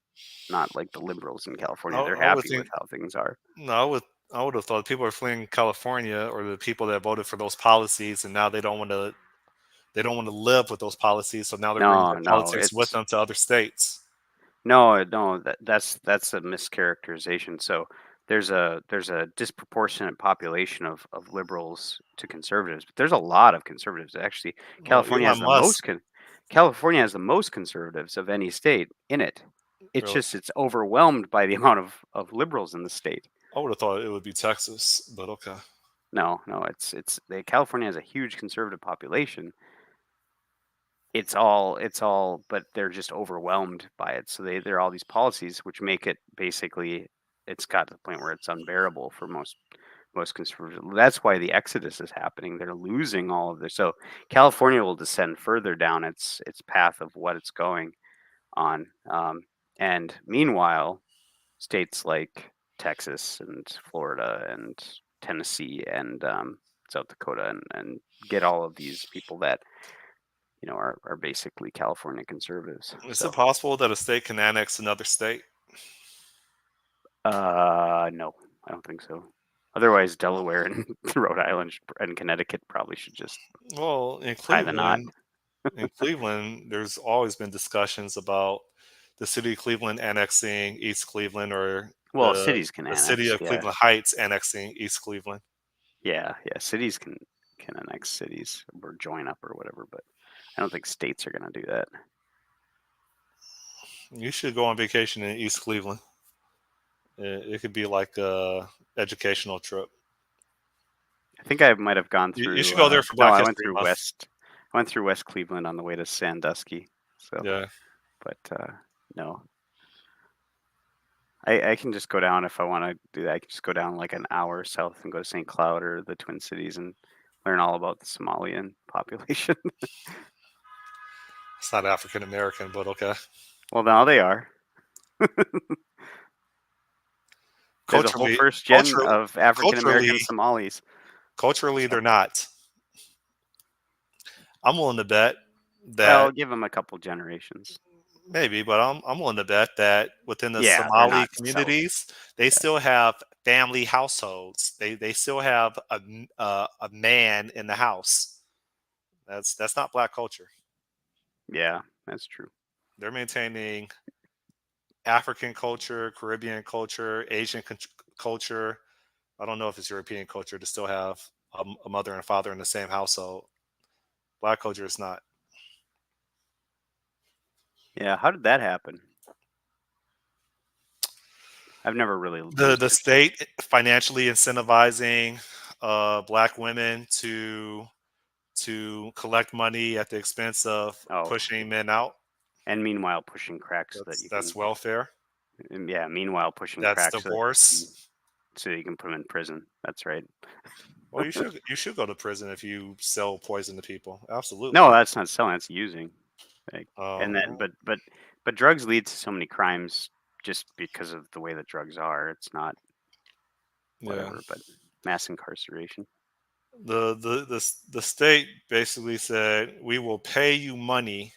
like the liberals in California. They're I would happy with think how things are. no. I would have thought people are fleeing California or the people that voted for those policies, and now they don't want to live with those policies. So now they're bringing No, their no, politics with it's them to other states. no, that's a mischaracterization. So there's a disproportionate population of liberals to conservatives, but there's a lot of conservatives. Actually, Well, California has Elon the Musk, California has the most conservatives of any state in it. It's really, just it's overwhelmed by the amount of liberals in the state. I would have thought it would be Texas, but okay. No, no, California has a huge conservative population. It's all but they're just overwhelmed by it. So there are all these policies which make it basically it's got to the point where it's unbearable for most conservatives. That's why the exodus is happening. They're losing all of this. So California will descend further down its path of what it's going on. And meanwhile, states like Texas and Florida and Tennessee and South Dakota and get all of these people that are basically California conservatives. Is it So, possible that a state can annex another state? no, I don't think so. Otherwise, Delaware and Rhode Island and Connecticut probably should just Well, in tie the knot. Cleveland, In Cleveland, there's always been discussions about the city of Cleveland annexing East Cleveland, or Well, cities can the city annex. of Yeah, Cleveland Heights annexing East Cleveland. yeah. Cities can annex cities or join up or whatever, but I don't think states are gonna do that. You should go on vacation in East Cleveland. It could be like a educational trip. I think I might have gone You through. should go there for No, Black History Month. I went through West Cleveland on the way to Sandusky. So, Yeah, but no, I can just go down if I want to do that. I can just go down like an hour south and go to St. Cloud or the Twin Cities and learn all about the Somalian population. it's not African American, but okay. Well, now they are. There's a whole Culturally, first gen cultural, of African culturally, American Somalis. culturally, So, they're not. I'm willing to bet well, that give them a couple generations. maybe, but I'm willing to bet that within the Yeah, they're Somali not South. communities, they Yeah, still have family households. They still have a man in the house. That's not black culture. yeah, that's true. They're maintaining African culture, Caribbean culture, Asian culture. I don't know if it's European culture to still have a mother and father in the same household. Black culture is not. Yeah, how did that happen? I've never really The researched it. state financially incentivizing black women to collect money at the expense of Oh, pushing men out. and meanwhile pushing cracks so that you That's can, welfare. yeah, meanwhile pushing That's cracks divorce. so you can put them in prison. That's right. Well, you should go to prison if you sell poison to people. No, Absolutely. that's not selling. That's using. Like, and then, Oh, but drugs lead to so many crimes just because of the way that drugs are. It's not yeah. whatever, but mass incarceration. The state basically said we will pay you money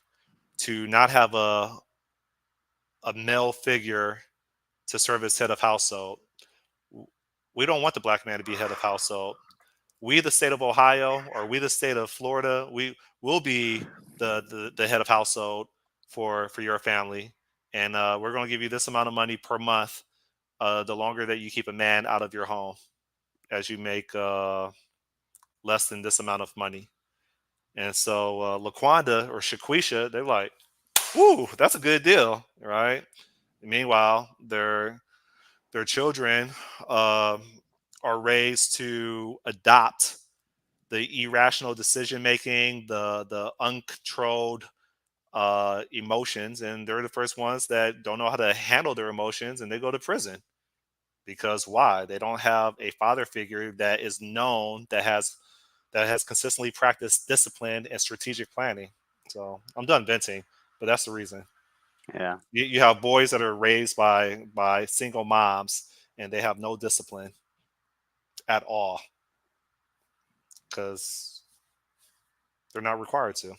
to not have a male figure to serve as head of household. We don't want the black man to be head of household. We, the state of Ohio, or we, the state of Florida, we will be the head of household for your family, and we're going to give you this amount of money per month. The longer that you keep a man out of your home, as you make less than this amount of money. And so Laquanda or Shaquisha, they're like, "Woo, that's a good deal, right?" Meanwhile, their children um are raised to adopt the irrational decision making, the uncontrolled emotions, and they're the first ones that don't know how to handle their emotions, and they go to prison because why? They don't have a father figure that is known that has consistently practiced discipline and strategic planning. So I'm done venting, but that's the reason. Yeah, You have boys that are raised by single moms, and they have no discipline at all because they're not required to.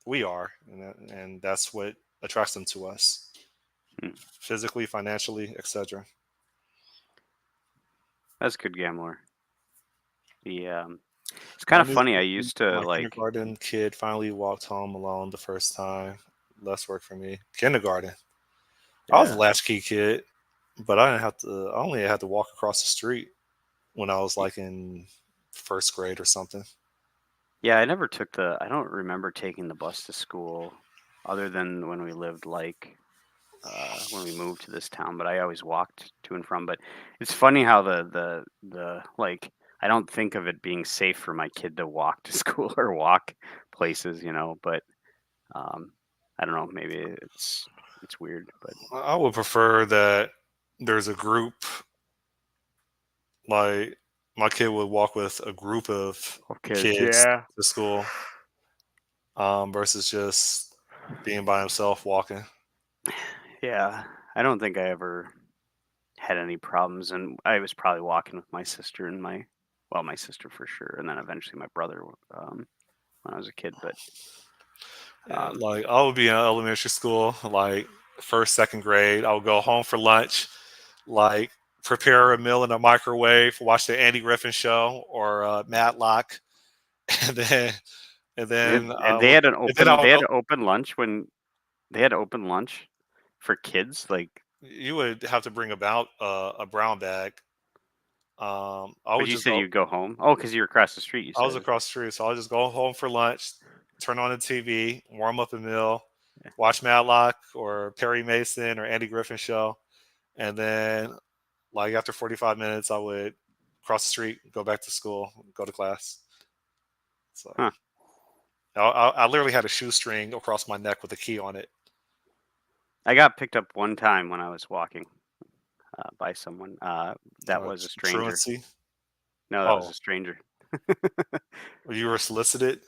We are, and that's what attracts them to us, hmm. physically, financially, etc. That's good, Gambler. The it's kind My of new funny. I used to my like, kindergarten kid finally walked home alone the first time. Less work for me. Kindergarten. I was a yeah, latchkey kid, but I didn't have to. I only had to walk across the street when I was like in first grade or something. yeah. I never took the. I don't remember taking the bus to school, other than when we lived like when we moved to this town, but I always walked to and from. But it's funny how the like I don't think of it being safe for my kid to walk to school or walk places, But um, I don't know. Maybe it's weird, but I would prefer that there's a group, like my kid would walk with a group of okay, kids yeah, to school, versus just being by himself walking. yeah. I don't think I ever had any problems, and I was probably walking with my sister and my sister for sure, and then eventually my brother when I was a kid. But Yeah, um, like I would be in elementary school, like first, second grade. I would go home for lunch, like prepare a meal in a microwave, watch the Andy Griffin show or Matlock, and then and then I And they would, had an and then I open would they go. had open lunch when they had open lunch for kids. Like, You would have to bring about a brown bag. I but would you just said go. you'd go home. Oh, because you're across the street. You I was said. across the street, so I'll just go home for lunch, turn on the TV, warm up a meal, watch Matlock or Perry Mason or Andy Griffin show, and then like after 45 minutes, I would cross the street, go back to school, go to class. So Huh. I literally had a shoestring across my neck with a key on it. I got picked up one time when I was walking by someone. That was a stranger. Truancy. No, that was Oh, a stranger. you were solicited.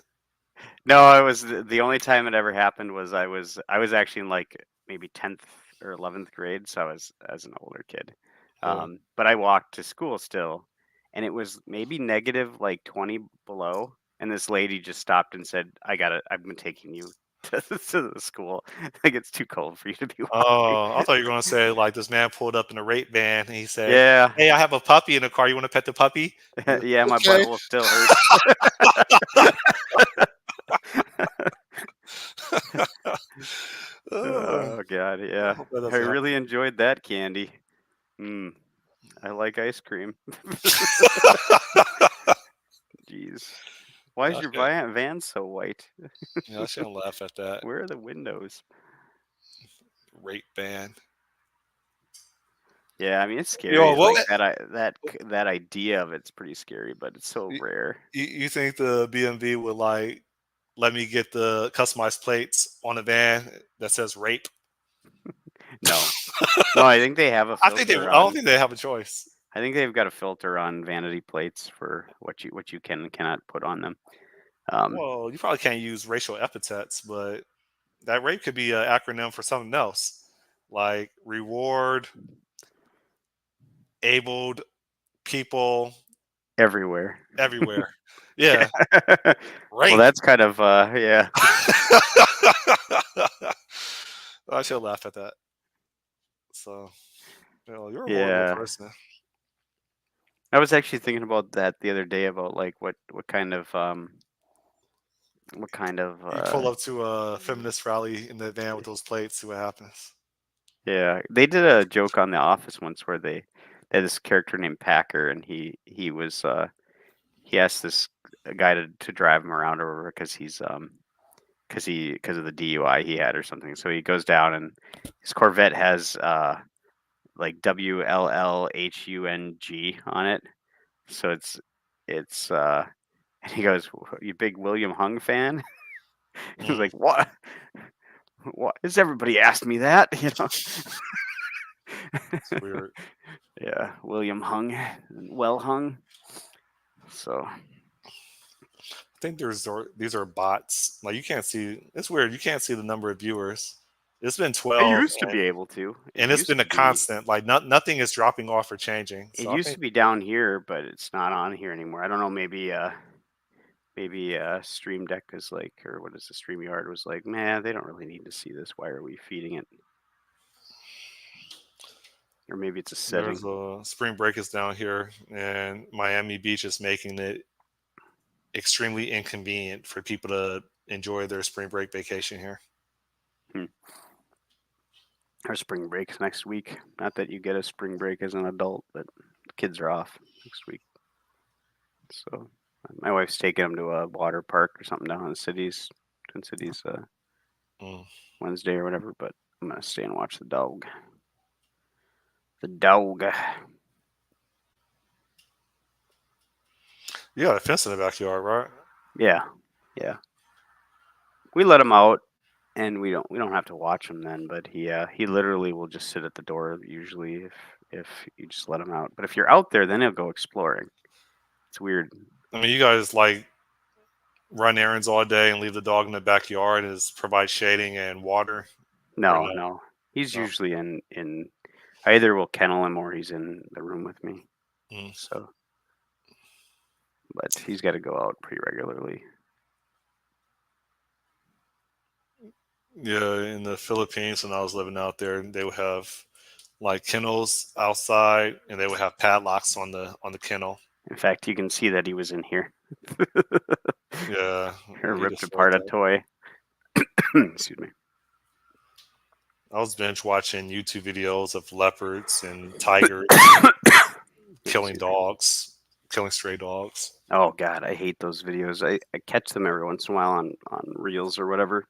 No, it was the only time it ever happened was I was actually in like maybe 10th or 11th grade, so I was as an older kid. Oh, But I walked to school still, and it was maybe negative like 20 below, and this lady just stopped and said, I've been taking you to the school. Like it's too cold for you to be walking. oh, I thought you were gonna say like this man pulled up in a rape van and he said, Yeah. "Hey, I have a puppy in the car. You want to pet the puppy?" You're like, Yeah, my butt okay. will still hurt. Oh, Oh god, I yeah. hope that I doesn't really happen. enjoyed that candy. Mm, I like ice cream. Jeez. Why Yeah, is your van so white? I shouldn't laugh at that. Where are the windows? Rape ban. Yeah, I mean it's Yo, scary. what? Like that idea of it's pretty scary, but it's so You, rare. you think the BMV would like let me get the customized plates on the van that says rape? No. No, I think they have a I think they. filter I don't on think they have a choice. I think they've got a filter on vanity plates for what you can and cannot put on them. Um, Well, you probably can't use racial epithets, but that rape could be an acronym for something else, like reward abled people everywhere. everywhere. Yeah, Well, rape. that's kind of yeah. I should laugh at that. So, you're a horrible Yeah. person. I was actually thinking about that the other day about like what kind of You pull up to a feminist rally in the van with those plates, see what happens. yeah, they did a joke on The Office once where they had this character named Packer, and he asked this guy to drive him around or whatever because because of the DUI he had or something. So he goes down and his Corvette has like WLLHUNG on it. So it's and he goes, "You big William Hung fan?" He was Mm, like, "What? What? Has everybody asked me that?" You know? it's weird. Yeah, William Hung, well hung. So I think these are bots. Like you can't see. It's weird. You can't see the number of viewers. It's been I 12, used to be able to. It and it's used been to a be. constant. Like nothing is dropping off or changing. It So I used think to be down here, but it's not on here anymore. I don't know. Maybe Stream Deck is like, or what is the StreamYard was like? Man, they don't really need to see this. Why are we feeding it? Or maybe it's a there's setting. a spring break is down here, and Miami Beach is making it extremely inconvenient for people to enjoy their spring break vacation here. Hmm. Our spring break's next week. Not that you get a spring break as an adult, but the kids are off next week. So my wife's taking them to a water park or something down in the cities, Twin Cities, Mm. Wednesday or whatever. But I'm gonna stay and watch the dog. The dog. You got a fence in the backyard, right? Yeah, yeah. We let him out, and we don't have to watch him then. But he literally will just sit at the door usually if you just let him out. But if you're out there, then he'll go exploring. It's weird. I mean, you guys like run errands all day and leave the dog in the backyard and just provide shading and water, or No, no? no. He's No. usually in. I either will kennel him or he's in the room with me. Mm. So, but he's got to go out pretty regularly. Yeah, in the Philippines when I was living out there, they would have like kennels outside, and they would have padlocks on the kennel. In fact, you can see that he was in here. Yeah, Or I need to ripped start apart a that. toy. Excuse me. I was binge watching YouTube videos of leopards and tigers killing Excuse me. dogs, killing stray dogs. Oh God, I hate those videos. I catch them every once in a while on reels or whatever.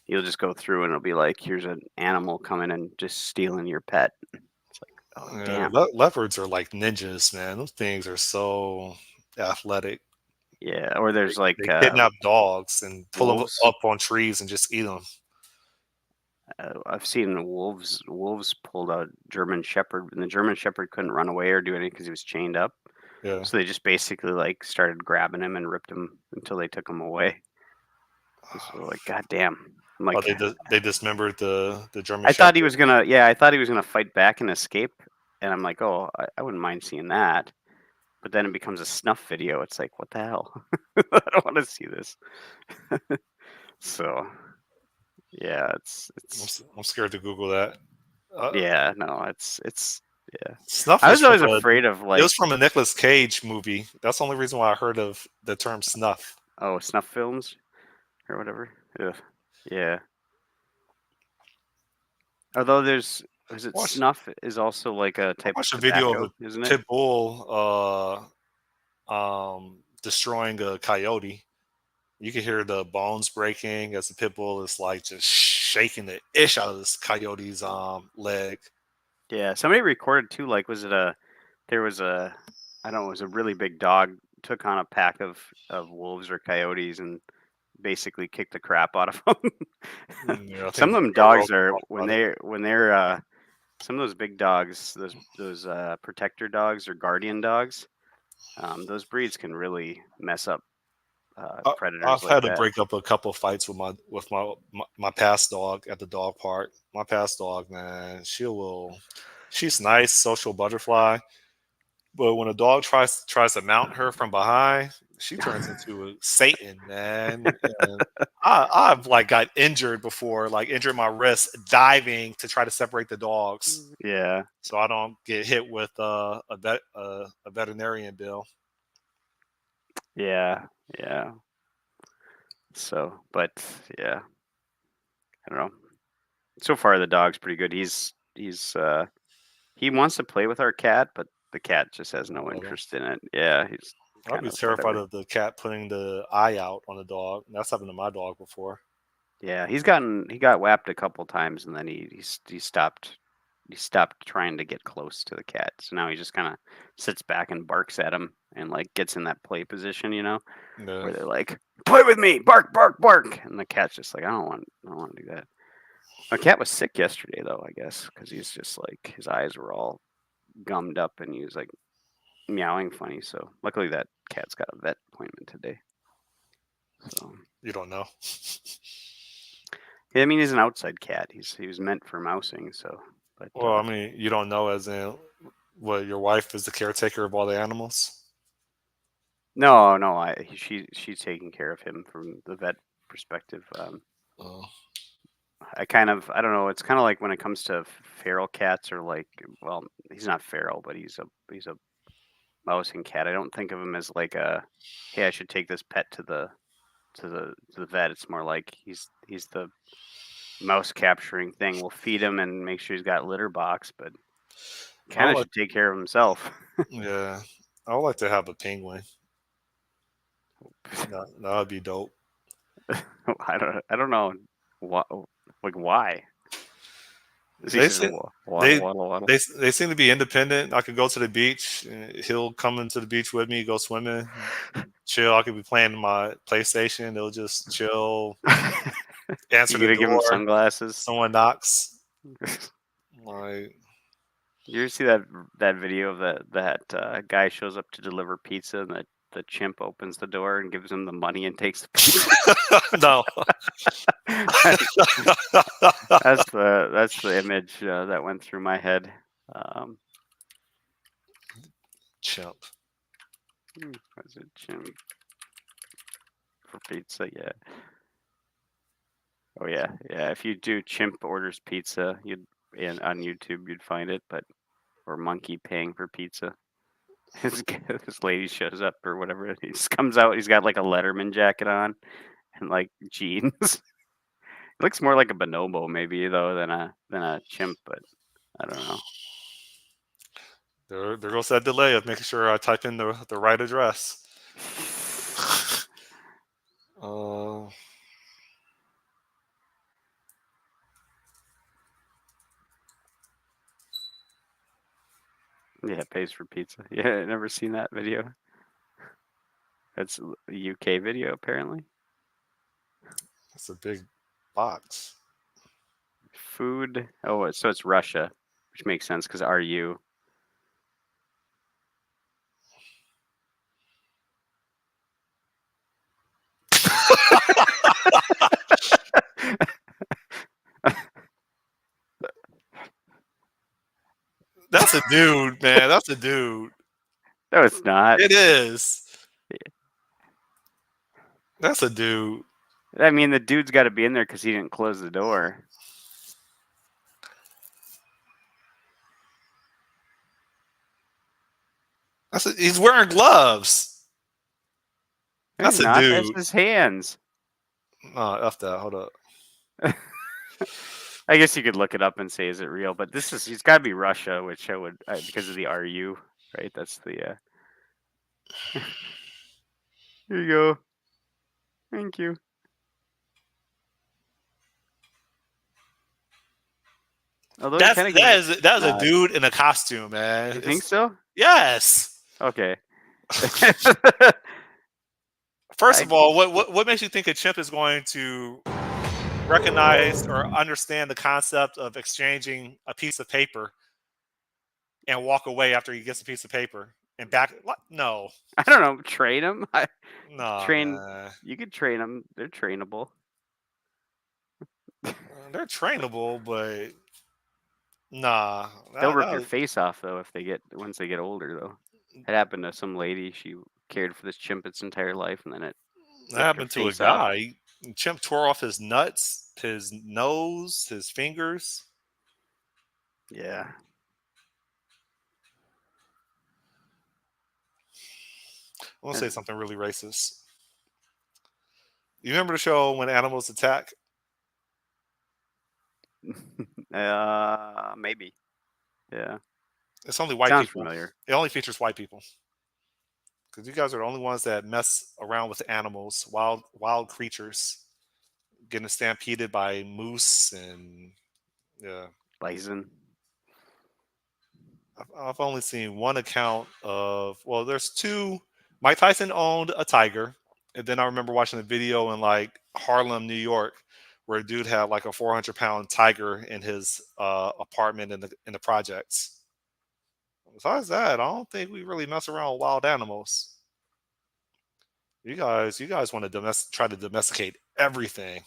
You'll just go through and it'll be like, here's an animal coming and just stealing your pet. It's like, oh Yeah, damn. leopards are like ninjas, man. Those things are so athletic. Yeah. Or there's like They kidnap dogs and pull them wolves. up on trees and just eat them. I've seen wolves pulled a German Shepherd, and the German Shepherd couldn't run away or do anything because he was chained up. Yeah. So they just basically like started grabbing him and ripped him until they took him away. So like, God damn. I'm Oh, like, they dismembered the German I thought he Shepherd. was gonna, yeah, I thought he was gonna fight back and escape. And I'm like, oh, I wouldn't mind seeing that. But then it becomes a snuff video. It's like, what the hell? I don't want to see this. So yeah, I'm scared to Google that. Uh, yeah, no, it's yeah. Snuff I was was from always a afraid of it like, was from a Nicolas Cage movie. That's the only reason why I heard of the term snuff. oh, snuff films or whatever. Ugh. Yeah. Although there's, is it Watch snuff is also like a I type of watched a video of tobacco, a isn't it? pit bull destroying a coyote. You can hear the bones breaking as the pit bull is like just shaking the ish out of this coyote's leg. Yeah. Somebody recorded too. Like, was it there was a, I don't know, it was a really big dog took on a pack of wolves or coyotes and basically kicked the crap out of them. Yeah, I Some think of them Joe dogs Rogan are talked when about it. they're some of those big dogs, those protector dogs or guardian dogs. Those breeds can really mess up predators I've like had to that. break up a couple of fights with my past dog at the dog park. My past dog, man, she's nice, social butterfly, but when a dog tries to mount her from behind, she turns into a Satan, man. And I've like got injured before, like injured my wrist diving to try to separate the dogs, Yeah, so I don't get hit with a veterinarian bill. yeah, yeah. So, but yeah, I don't know. So far, the dog's pretty good. He wants to play with our cat, but the cat just has Won't no let 'em. interest in it. Yeah, he's I'd kind be of terrified whatever. of the cat putting the eye out on a dog. That's happened to my dog before. Yeah, he got whapped a couple times, and then he stopped trying to get close to the cat. So now he just kind of sits back and barks at him and like gets in that play position, Yeah, where they're like, "Play with me, bark, bark, bark," and the cat's just like, I don't want to do that." My cat was sick yesterday though, I guess, because he's just like his eyes were all gummed up and he was like meowing funny. So luckily that cat's got a vet appointment today. So you don't know. yeah, I mean he's an outside cat. He was meant for mousing. So, but Well, I mean, you don't know as in what your wife is the caretaker of all the animals. no, no, she's taking care of him from the vet perspective. Uh, I don't know. It's kind of like when it comes to feral cats or like, well, he's not feral, but he's a mousing cat. I don't think of him as like a, hey, I should take this pet to the vet. It's more like he's the mouse capturing thing. We'll feed him and make sure he's got litter box, but I kind would of like, should take care of himself. yeah, I would like to have a penguin. That would be dope. I don't know what, like why. He They just seem waddle they waddle waddle. they seem to be independent. I could go to the beach. He'll come into the beach with me, go swimming, chill. I could be playing my PlayStation. They'll just chill, answer You the gonna give him door. sunglasses? Someone knocks. Like, You ever see that video of that guy shows up to deliver pizza and the chimp opens the door and gives him the money and takes the pizza? no. That's the image that went through my head. Um, Chimp. was it chimp for pizza? Yeah. Oh yeah, yeah. If you do chimp orders pizza, you'd on YouTube you'd find it, but or monkey paying for pizza. this lady shows up or whatever. He just comes out. He's got like a Letterman jacket on and like jeans. It looks more like a bonobo maybe though than a chimp, but I don't know. There goes that delay of making sure I type in the right address. uh, Yeah, pays for pizza. Yeah, never seen that video. That's a UK video apparently. it's a big box. Food. Oh, so it's Russia, which makes sense because RU. That's a dude, man. That's a dude. No, it's not. It is. That's a dude. I mean, the dude's got to be in there because he didn't close the door. He's wearing gloves. No, That's he's a not. That's dude. his hands. Oh, F that. Hold up. I guess you could look it up and say, is it real? But he's got to be Russia, which I would, because of the RU, right? That's the, here you go. Thank you. Although he kind of gives it. That is a dude in a costume, man. You think so? Yes. Okay. First of all, what makes you think a chimp is going to recognize or understand the concept of exchanging a piece of paper and walk away after he gets a piece of paper and back? What? No, I don't know. Train him. no, Train. man. You could train them. They're trainable. They're trainable, but nah. They'll rip your face off though if they get once they get older though. It happened to some lady. She cared for this chimp its entire life, and then it That ripped her happened to a face off. guy. Chimp tore off his nuts, his nose, his fingers. Yeah. I want to say something really racist. You remember the show When Animals Attack? Maybe. Yeah. It's only white Sounds people. familiar. It only features white people because you guys are the only ones that mess around with animals, wild creatures, getting stampeded by moose and yeah. Bison. I've only seen one account of. Well, there's two. Mike Tyson owned a tiger, and then I remember watching a video in like Harlem, New York, where a dude had like a 400-pound tiger in his apartment in the projects. Besides that, I don't think we really mess around with wild animals. You guys want to try to domesticate everything.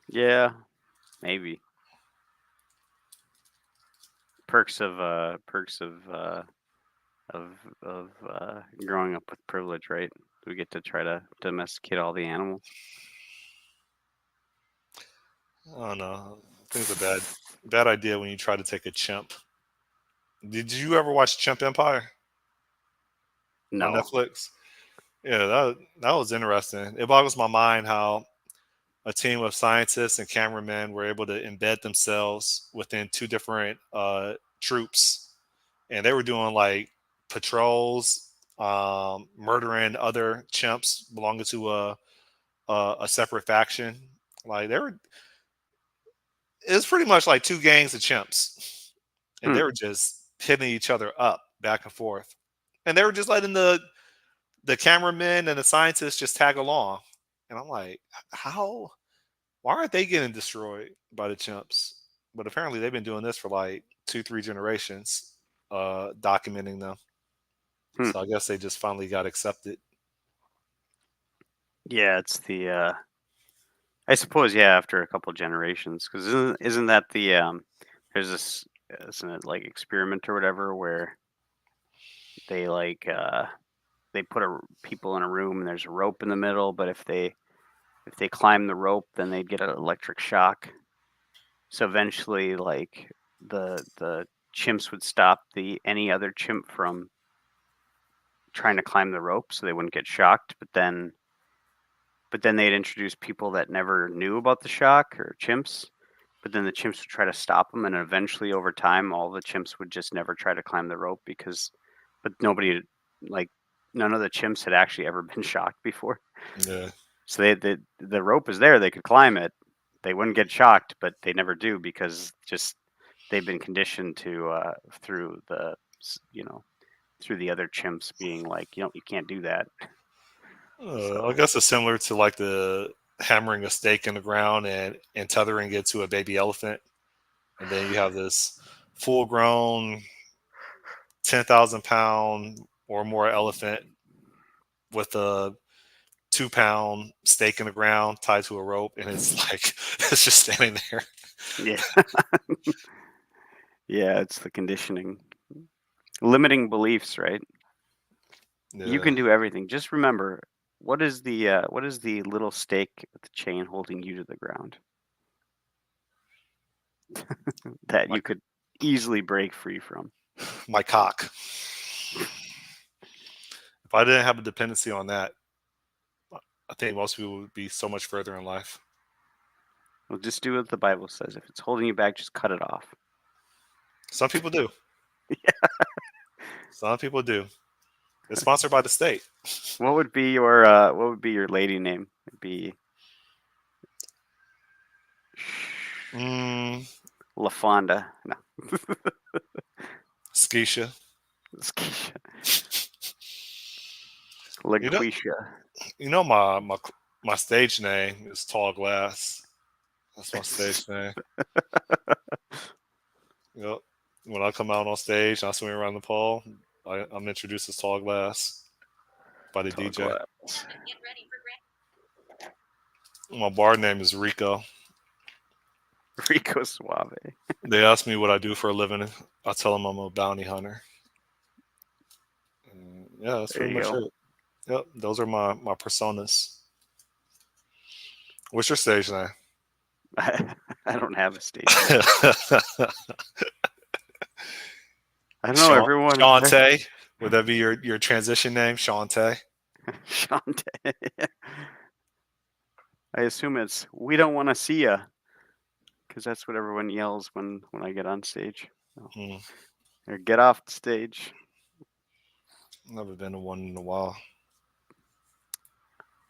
Yeah. Maybe. Perks of growing up with privilege, right? We get to try to domesticate all the animals. I don't know. I think it's a bad idea when you try to take a chimp. Did you ever watch Chimp Empire on No. Netflix? Yeah, that was interesting. It boggles my mind how a team of scientists and cameramen were able to embed themselves within two different troops, and they were doing like patrols, murdering other chimps belonging to a separate faction. Like they were, it was pretty much like two gangs of chimps, and Hmm. they were just hitting each other up back and forth, and they were just letting the cameramen and the scientists just tag along. And I'm like, how? Why aren't they getting destroyed by the chimps? But apparently they've been doing this for like 2, 3 generations, documenting them. Hmm. So I guess they just finally got accepted. Yeah, it's the. I suppose yeah, after a couple generations, because isn't that the there's this isn't it like experiment or whatever where they like they put people in a room and there's a rope in the middle, but if they climb the rope, then they'd get an electric shock. So eventually, like the chimps would stop any other chimp from trying to climb the rope, so they wouldn't get shocked. But then they'd introduce people that never knew about the shock, or chimps. But then the chimps would try to stop them, and eventually, over time, all the chimps would just never try to climb the rope but nobody, like, none of the chimps had actually ever been shocked before. Yeah. So the rope is there; they could climb it. They wouldn't get shocked, but they never do because just they've been conditioned to through through the other chimps being like, you can't do that. I So guess it's similar to like the hammering a stake in the ground and tethering it to a baby elephant, and then you have this full grown 10,000 pound or more elephant with a 2 pound stake in the ground tied to a rope, and it's like it's just standing there. yeah, yeah, it's the conditioning, limiting beliefs, right? You Yeah. can do everything. Just remember, what is the little stake with the chain holding you to the ground that My you could easily break free from? my cock. If I didn't have a dependency on that, I think most people would be so much further in life. Well, just do what the Bible says. If it's holding you back, just cut it off. Some people do. Some people do. It's sponsored by the state. What would be your lady name? It'd be Mm, LaFonda. No, Skeisha. it's Keisha. You know, LaQuisha. my stage name is Tall Glass. That's my stage name. Yep. When I come out on stage and I swing around the pole, I'm introduced as Tall Glass by the Tall DJ. glass. My bar name is Rico. Rico Suave. They ask me what I do for a living. I tell them I'm a bounty hunter. And yeah, that's There pretty you much go. it. Yep, those are my personas. What's your stage name? I don't have a stage name. I don't know. Sean Everyone. Shantae. Would that be your transition name, Shantae? Shante. I assume it's "We don't want to see ya" because that's what everyone yells when I get on stage. So, Hmm. or get off the stage. Never been to one in a while.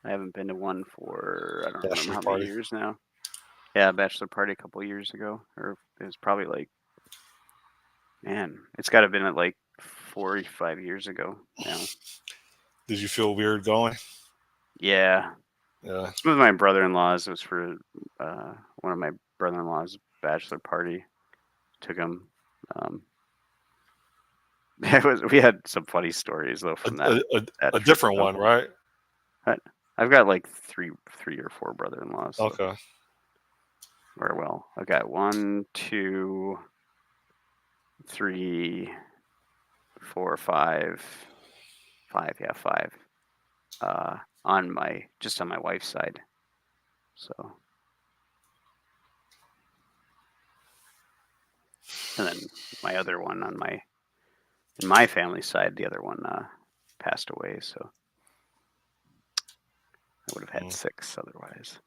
I haven't been to one for I don't remember Bachelor how many party. years now. Yeah, bachelor party a couple years ago, or it was probably like, man, it's got to have been at like 45 years ago now. Did you feel weird going? Yeah, Yeah. it's with my brother-in-laws. It was for one of my brother-in-law's bachelor party. Took him. Um, we had some funny stories though A, from a, that a trip. different So one, right? I've got like three or four brother-in-laws. So, Okay. or well, I've got 1, 2, 3, 4, 5. Yeah, 5. On my wife's side. So, and then my other one in my family side, the other one passed away. So I would have had Mm. 6 otherwise.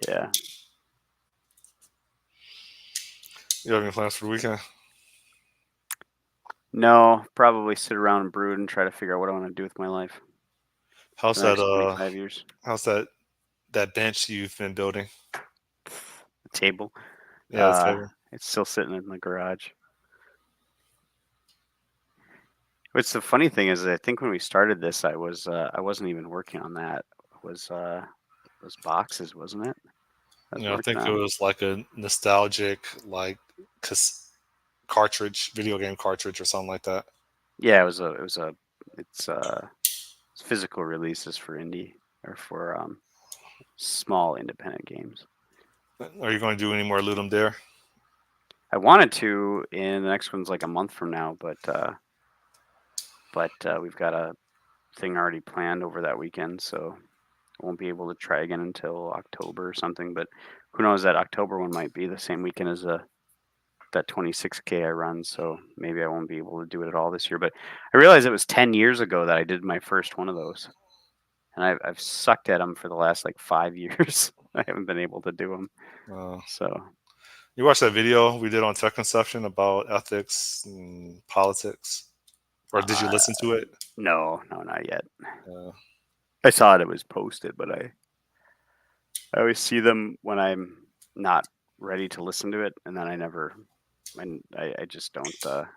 Yeah. You have any plans for the weekend? No, probably sit around and brood and try to figure out what I want to do with my life How's for the that? next 25 years. How's that bench you've been building? The table. Yeah, the table. It's still sitting in the garage. What's the funny thing is, I think when we started this, I wasn't even working on that. It was those boxes, wasn't it? I was Yeah, I working think it on. was like a nostalgic, like, cartridge, video game cartridge, or something like that. Yeah, it's physical releases for indie or for small independent games. Are you going to do any more Ludum Dare? I wanted to, and the next one's like a month from now, but we've got a thing already planned over that weekend, so I won't be able to try again until October or something. But who knows? That October one might be the same weekend as that 26K I run. So maybe I won't be able to do it at all this year. But I realized it was 10 years ago that I did my first one of those, and I've sucked at them for the last like 5 years. I haven't been able to do them. Uh, So you watched that video we did on Tech Conception about ethics and politics, or did you uh, listen to it? no, not yet. Uh, I saw it was posted, but I always see them when I'm not ready to listen to it, and then I just don't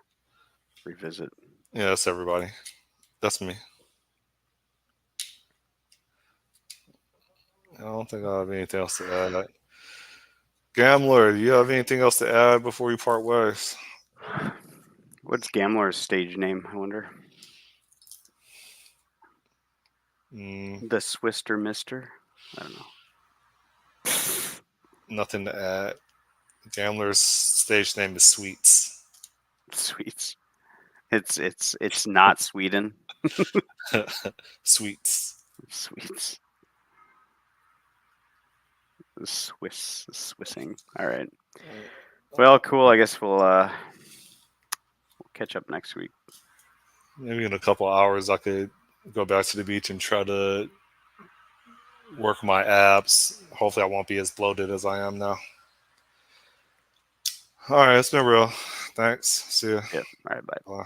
revisit. yeah, that's everybody. That's me. I don't think I have anything else to add. Gambler, do you have anything else to add before we part ways? What's Gambler's stage name? I wonder. Mm, The Swister Mister. I don't know. nothing to add. Gambler's stage name is Sweets. Sweets. It's not Sweden. Sweets. Sweets. Swissing. All right. Well, cool. I guess we'll catch up next week. Maybe in a couple hours, I could go back to the beach and try to work my abs. Hopefully, I won't be as bloated as I am now. All right, it's been real. Thanks. See you. Yep. All right. Bye. Bye.